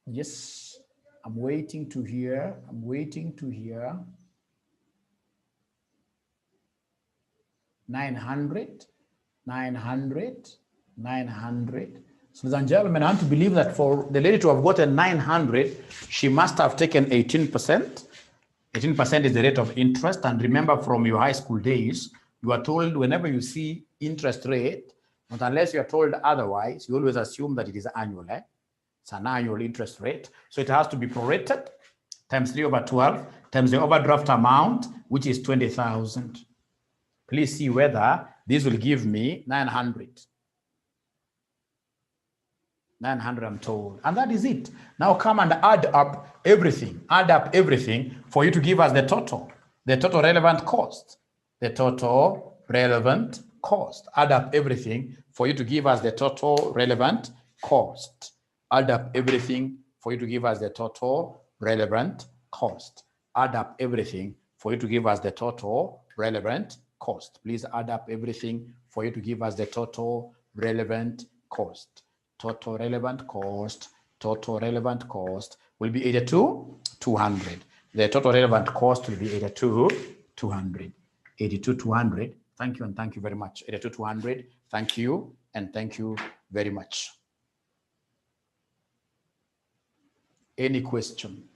Yes, I'm waiting to hear. 900. So, ladies and gentlemen, I want to believe that for the lady to have gotten 900, she must have taken 18%. 18% is the rate of interest. And remember from your high school days, you are told whenever you see interest rate, not unless you are told otherwise, you always assume that it is annual. It's an annual interest rate. So it has to be prorated times 3/12 times the overdraft amount, which is 20,000. Please see whether this will give me 900. 900, I'm told. And that is it. Now come and add up everything. Add up everything for you to give us the total relevant cost. The total relevant cost. Add up everything for you to give us the total relevant cost. Add up everything for you to give us the total relevant cost. Add up everything for you to give us the total relevant cost. Please add up everything for you to give us the total relevant cost. Total relevant cost will be 82,200. The total relevant cost will be 82,200. 82,200. Thank you and thank you very much. 82,200. Thank you and thank you very much. Any question?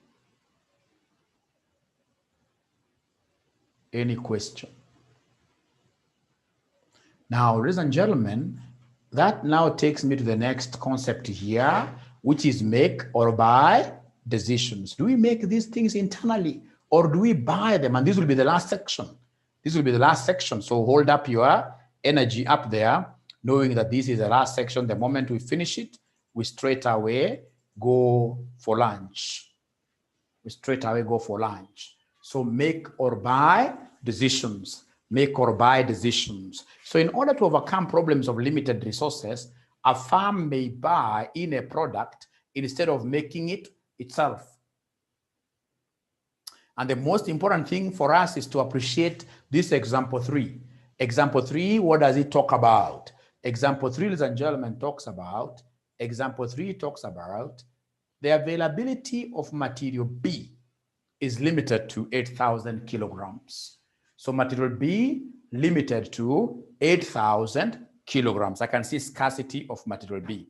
Any question? Now, ladies and gentlemen, that now takes me to the next concept here, which is make or buy decisions. Do we make these things internally or do we buy them? And this will be the last section. So hold up your energy up there, knowing that this is the last section. The moment we finish it, we straight away go for lunch. So make or buy decisions. So in order to overcome problems of limited resources, a firm may buy in a product instead of making it itself. And the most important thing for us is to appreciate this example 3. Example 3, what does it talk about? Example 3, ladies and gentlemen, example 3 talks about the availability of material B is limited to 8,000 kilograms. So material B limited to 8,000 kilograms. I can see scarcity of material B.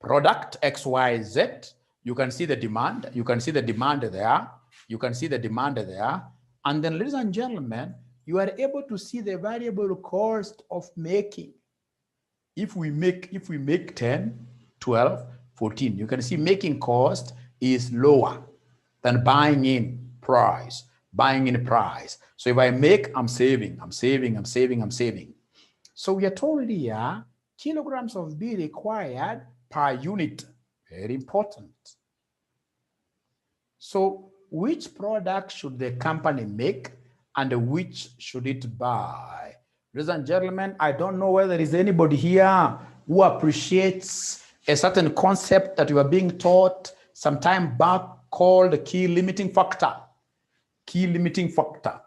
Product XYZ, you can see the demand. You can see the demand there. You can see the demand there. And then, ladies and gentlemen, you are able to see the variable cost of making. If we make 10, 12, 14, you can see making cost is lower than buying in price. So if I make, I'm saving. So we are told here, kilograms of B required per unit. Very important. So which product should the company make and which should it buy? Ladies and gentlemen, I don't know whether there is anybody here who appreciates a certain concept that you are being taught some time back called key limiting factor. Key limiting factor.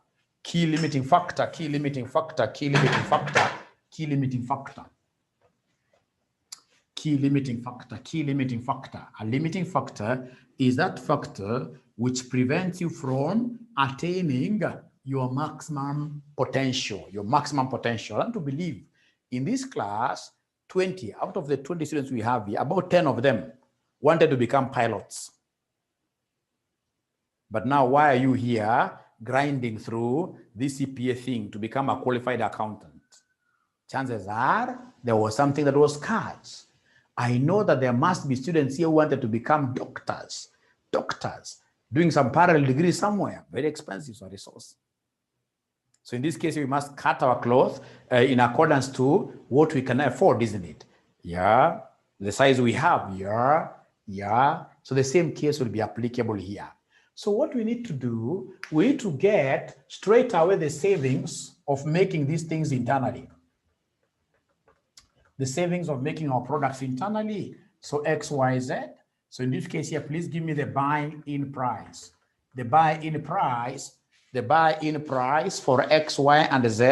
A limiting factor is that factor which prevents you from attaining your maximum potential. And to believe in this class, 20 out of the 20 students we have here, about 10 of them wanted to become pilots. But now why are you here grinding through this CPA thing to become a qualified accountant? Chances are there was something that was scarce. I know that there must be students here who wanted to become doctors, doing some parallel degree somewhere, very expensive resource. So in this case, we must cut our cloth in accordance to what we can afford, isn't it? Yeah, the size we have, yeah. So the same case will be applicable here. So what we need to do, we need to get straight away the savings of making these things internally. The savings of making our products internally. So X, Y, Z. So in this case here, please give me the buy-in price. The buy-in price for X, Y, and Z.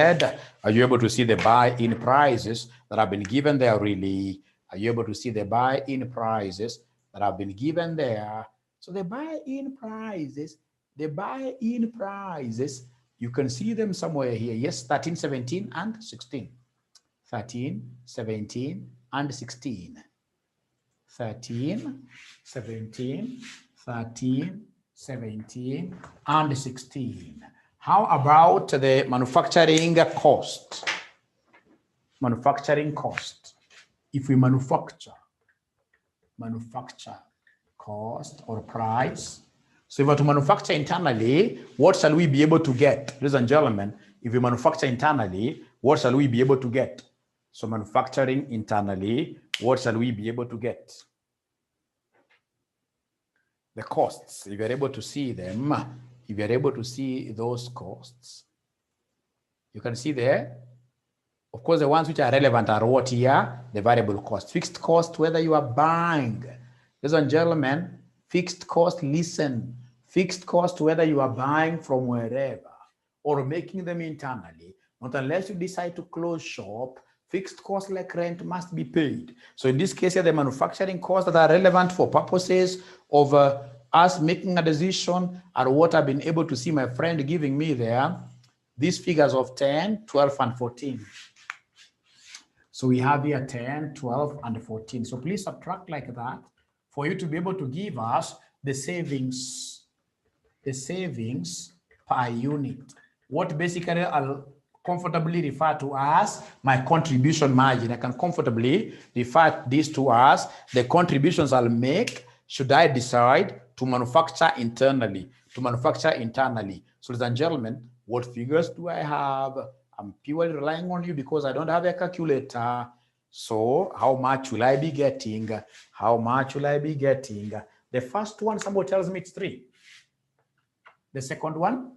Are you able to see the buy-in prices that have been given there really? Are you able to see the buy-in prices that have been given there? So the buy-in prices, you can see them somewhere here. Yes, 13, 17, and 16. 13, 17, and 16. 13, 17, 13, 17, and 16. How about the manufacturing cost? Manufacturing cost. If we manufacture cost or price. So if we are to manufacture internally, what shall we be able to get? Ladies and gentlemen, if we manufacture internally, what shall we be able to get? So manufacturing internally, what shall we be able to get? The costs, if you're able to see them, if you're able to see those costs, you can see there. Of course, the ones which are relevant are what here? The variable cost. Fixed cost, whether you are buying. Ladies and gentlemen, fixed cost, listen. Fixed cost, whether you are buying from wherever or making them internally, not unless you decide to close shop, fixed costs like rent must be paid. So in this case here, the manufacturing costs that are relevant for purposes of us making a decision are what I've been able to see my friend giving me there. These figures of 10, 12, and 14. So we have here 10, 12, and 14. So please subtract like that for you to be able to give us the savings per unit. What basically I'll comfortably refer to as my contribution margin. I can comfortably refer this to as the contributions I'll make should I decide to manufacture internally. So ladies and gentlemen, what figures do I have? I'm purely relying on you because I don't have a calculator. So how much will I be getting? The first one, somebody tells me it's 3. The second one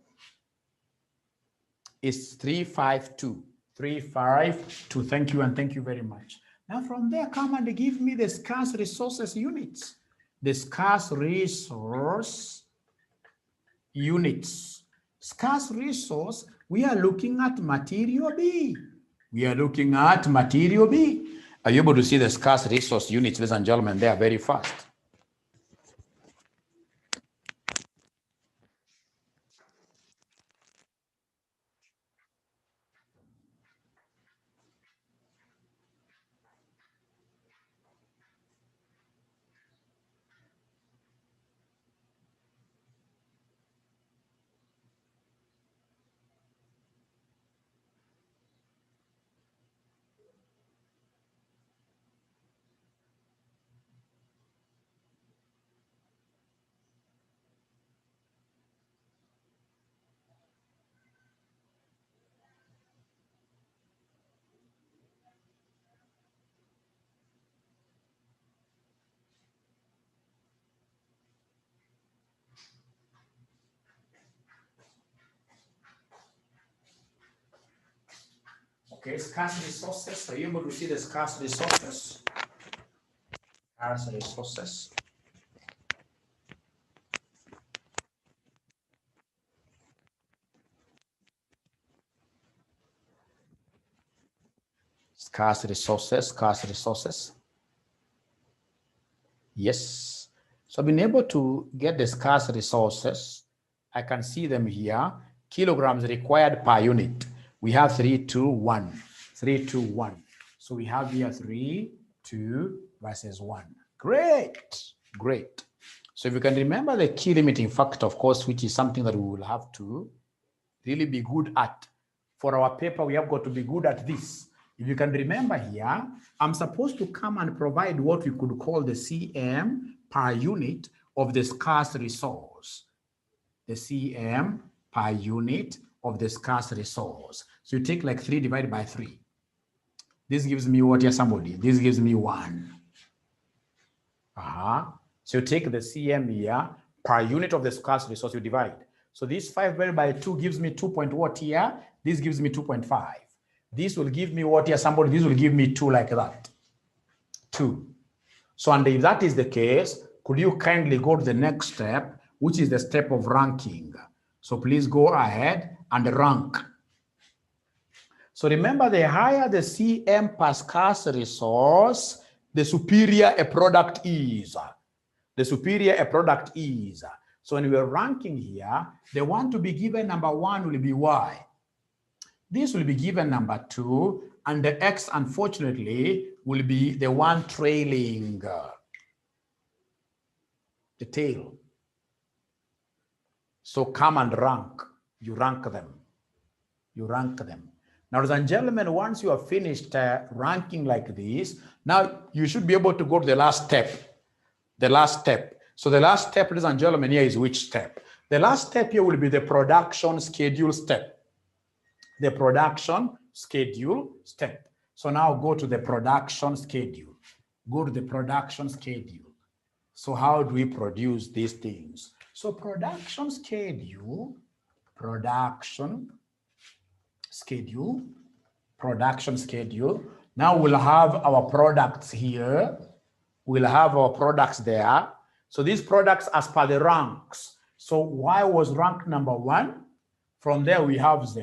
is 352. 352. Thank you and thank you very much. Now from there, come and give me the scarce resources units. The scarce resource units. Scarce resource, we are looking at material B. We are looking at material B. Are you able to see the scarce resource units, ladies and gentlemen? They are very fast. Okay, scarce resources. Are you able to see the scarce resources? Scarce resources. Scarce resources, scarce resources. Yes. So I've been able to get the scarce resources. I can see them here. Kilograms required per unit. We have 3, 2, 1. 3, 2, 1. So we have here 3, 2 versus 1. Great. Great. So if you can remember the key limiting factor, of course, which is something that we will have to really be good at. For our paper, we have got to be good at this. If you can remember here, I'm supposed to come and provide what we could call the CM per unit of the scarce resource. The CM per unit of the scarce resource. So you take like 3 divided by 3. This gives me what here, somebody? This gives me 1. So you take the CM here per unit of the scarce resource, you divide. So this 5 divided by 2 gives me 2 point what here? This gives me 2.5. This will give me what here, somebody? This will give me 2 like that. 2. So, and if that is the case, could you kindly go to the next step, which is the step of ranking? So please go ahead and rank. So remember, the higher the CM per scarce resource, the superior a product is. The superior a product is. So when we're ranking here, the one to be given number 1 will be Y. This will be given number 2, and the X, unfortunately, will be the one trailing the tail. So come and rank. You rank them. You rank them. Now, ladies and gentlemen, once you have finished ranking like this, now you should be able to go to the last step. The last step. So the last step, ladies and gentlemen, here is which step? The last step here will be the production schedule step. The production schedule step. So now go to the production schedule. Go to the production schedule. So how do we produce these things? So production schedule. Now we'll have our products here. We'll have our products there. So these products as per the ranks. So Y was ranked number 1. From there we have Z.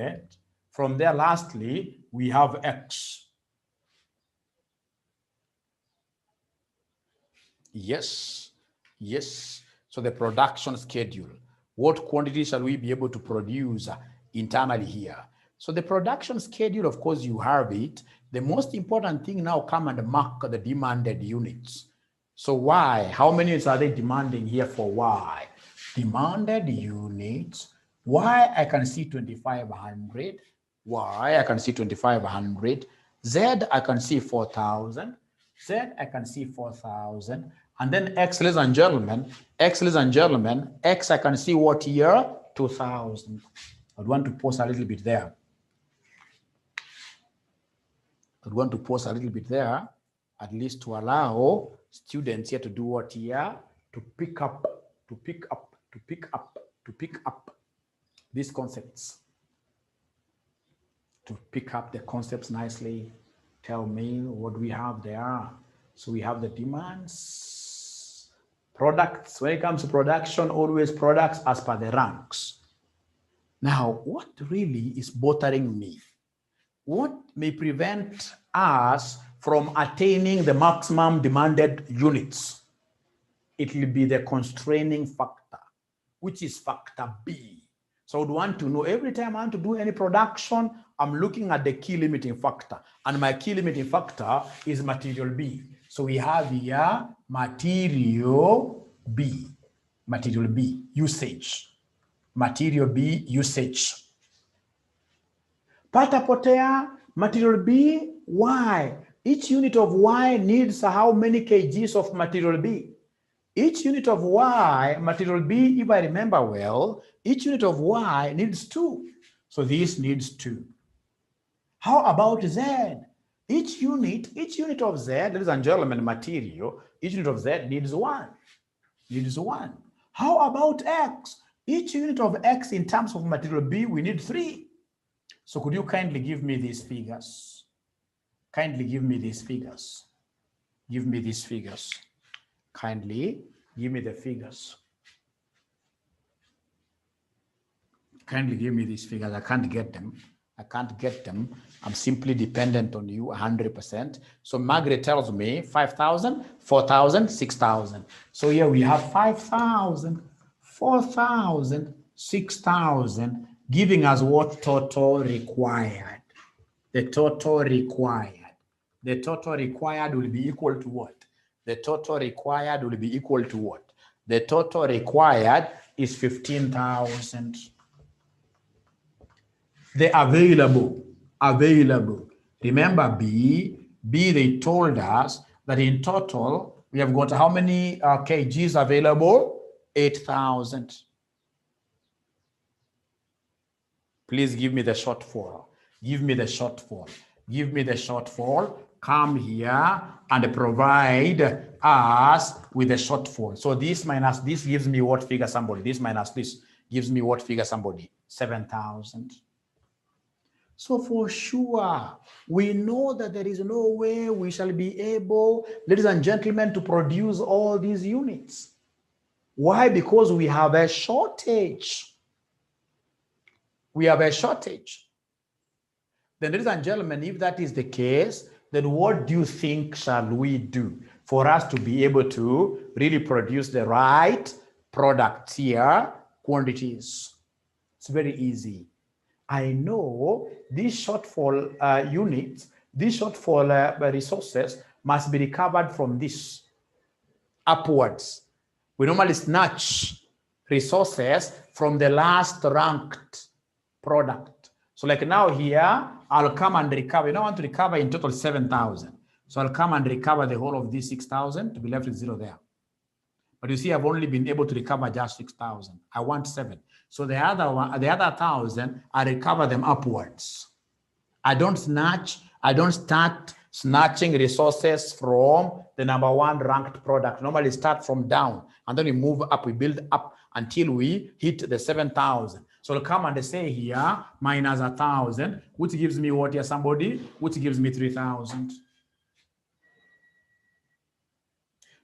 From there, lastly, we have X. Yes. So the production schedule. What quantity shall we be able to produce internally here? So the production schedule, of course, you have it. The most important thing now, come and mark the demanded units. So Y, how many units are they demanding here for Y? Demanded units. Y, I can see 2,500. Y, I can see 2,500. Z, I can see 4,000. Z, I can see 4,000. And then X, ladies and gentlemen, X, I can see what here? 2,000. I'd want to pause a little bit there. At least to allow students here to do what here? To pick up these concepts. To pick up the concepts nicely. Tell me what we have there. So we have the demands Products, when it comes to production, always products as per the ranks. Now, what really is bothering me? What may prevent us from attaining the maximum demanded units? It will be the constraining factor, which is factor B. So I would want to know every time I want to do any production, I'm looking at the key limiting factor. And my key limiting factor is material B. So we have here material B. Material B, usage. Material B, usage. Patapotea, material B, Y. Each unit of Y needs how many kgs of material B? Each unit of Y, material B, if I remember well, each unit of Y needs 2. So this needs 2. How about Z? Each unit of Z, ladies and gentlemen, material, each unit of Z needs 1. Needs 1. How about X? Each unit of X in terms of material B, we need 3. So could you kindly give me these figures? Kindly give me these figures. Give me these figures. Kindly give me the figures. Kindly give me these figures. I can't get them. I can't get them. I'm simply dependent on you 100%. So Margaret tells me 5,000, 4,000, 6,000. So here we have 5,000, 4,000, 6,000, giving us what total required. The total required. The total required will be equal to what? The total required will be equal to what? The total required is 15,000. The available. Remember B, they told us that in total, we have got how many kgs available? 8,000. Please give me the shortfall. Give me the shortfall. Give me the shortfall. Come here and provide us with the shortfall. So this minus this gives me what figure, somebody? This minus this gives me what figure, somebody? 7,000. So for sure, we know that there is no way we shall be able, ladies and gentlemen, to produce all these units. Why? Because we have a shortage. We have a shortage. Then, ladies and gentlemen, if that is the case, then what do you think shall we do for us to be able to really produce the right products here, quantities? It's very easy. I know these shortfall units, these shortfall resources must be recovered from this upwards. We normally snatch resources from the last ranked product. So like now here, I'll come and recover. You don't want to recover in total 7,000. So I'll come and recover the whole of these 6,000 to be left with 0 there. But you see, I've only been able to recover just 6,000. I want 7. So the other 1,000, I recover them upwards. I don't start snatching resources from the #1 ranked product. Normally start from down, and then we move up, we build up until we hit the 7,000. So I'll come and say here, minus 1,000, which gives me what here, somebody? Which gives me 3,000.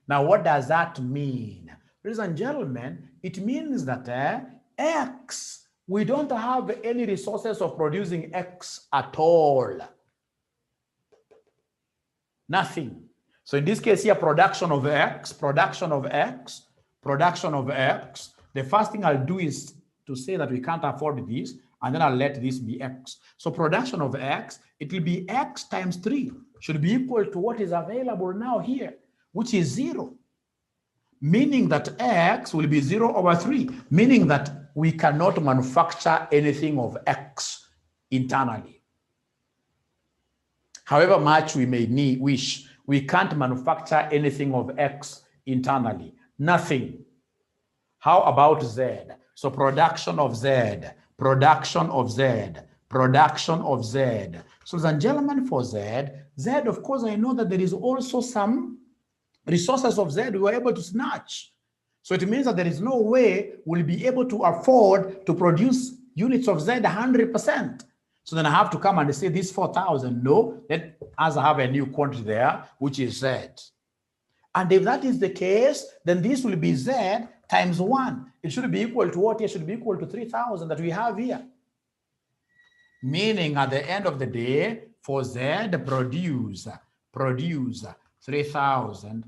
Now, what does that mean? Ladies and gentlemen, it means that X, we don't have any resources of producing X at all. Nothing. So in this case here, production of X. The first thing I'll do is to say that we can't afford this, and then I'll let this be X. So production of X, it will be X times 3, should be equal to what is available now here, which is 0. Meaning that X will be 0/3, meaning that we cannot manufacture anything of X internally. However much we may wish, we can't manufacture anything of X internally. Nothing. How about Z? So production of Z. So ladies and gentlemen, for Z, of course, I know that there is also some resources of Z we were able to snatch. So it means that there is no way we'll be able to afford to produce units of Z 100%. So then I have to come and say this 4,000. No, let us have a new quantity there, which is Z. And if that is the case, then this will be Z times 1. It should be equal to what? It should be equal to 3,000 that we have here. Meaning at the end of the day, for Z, produce 3,000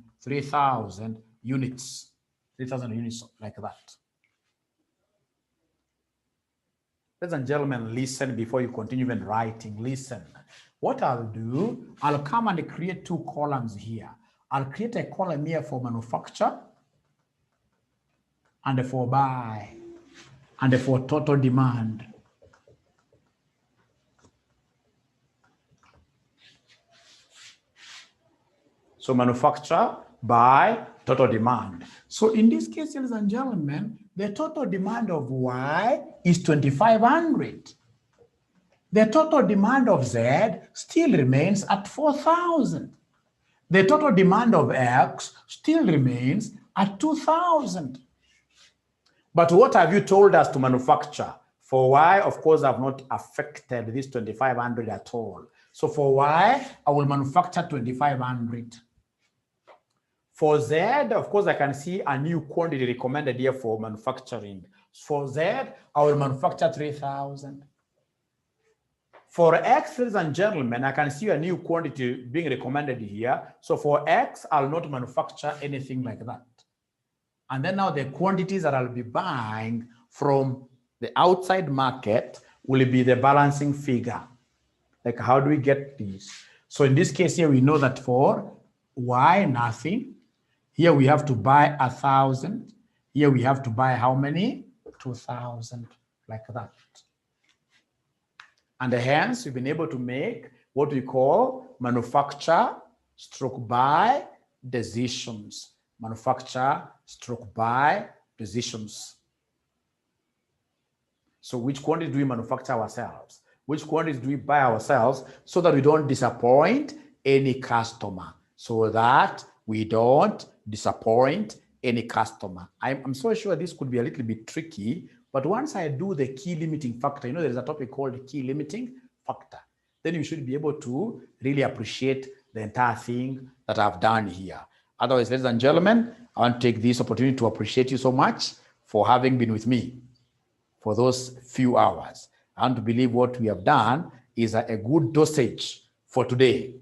units. 3,000 units like that. Ladies and gentlemen, listen before you continue even writing. Listen. What I'll do, I'll come and create 2 columns here. I'll create a column here for manufacture and for buy and for total demand. So manufacture, buy, total demand. So in this case, ladies and gentlemen, the total demand of Y is 2,500. The total demand of Z still remains at 4,000. The total demand of X still remains at 2,000. But what have you told us to manufacture? For Y, of course, I've not affected this 2,500 at all. So for Y, I will manufacture 2,500. For Z, of course, I can see a new quantity recommended here for manufacturing. For Z, I will manufacture 3,000. For X, ladies and gentlemen, I can see a new quantity being recommended here. So for X, I'll not manufacture anything like that. And then now the quantities that I'll be buying from the outside market will be the balancing figure. Like, how do we get this? So in this case here, we know that for Y, nothing. Here we have to buy 1,000. Here we have to buy how many? 2,000, like that. And hence, we've been able to make what we call manufacture stroke buy decisions. Manufacture stroke buy decisions. So which quantity do we manufacture ourselves? Which quantities do we buy ourselves so that we don't disappoint any customer? So that we don't disappoint any customer. I'm so sure this could be a little bit tricky, but once I do the key limiting factor, you know, there's a topic called key limiting factor, then you should be able to really appreciate the entire thing that I've done here. Otherwise, ladies and gentlemen, I want to take this opportunity to appreciate you so much for having been with me for those few hours. I want to believe what we have done is a good dosage for today.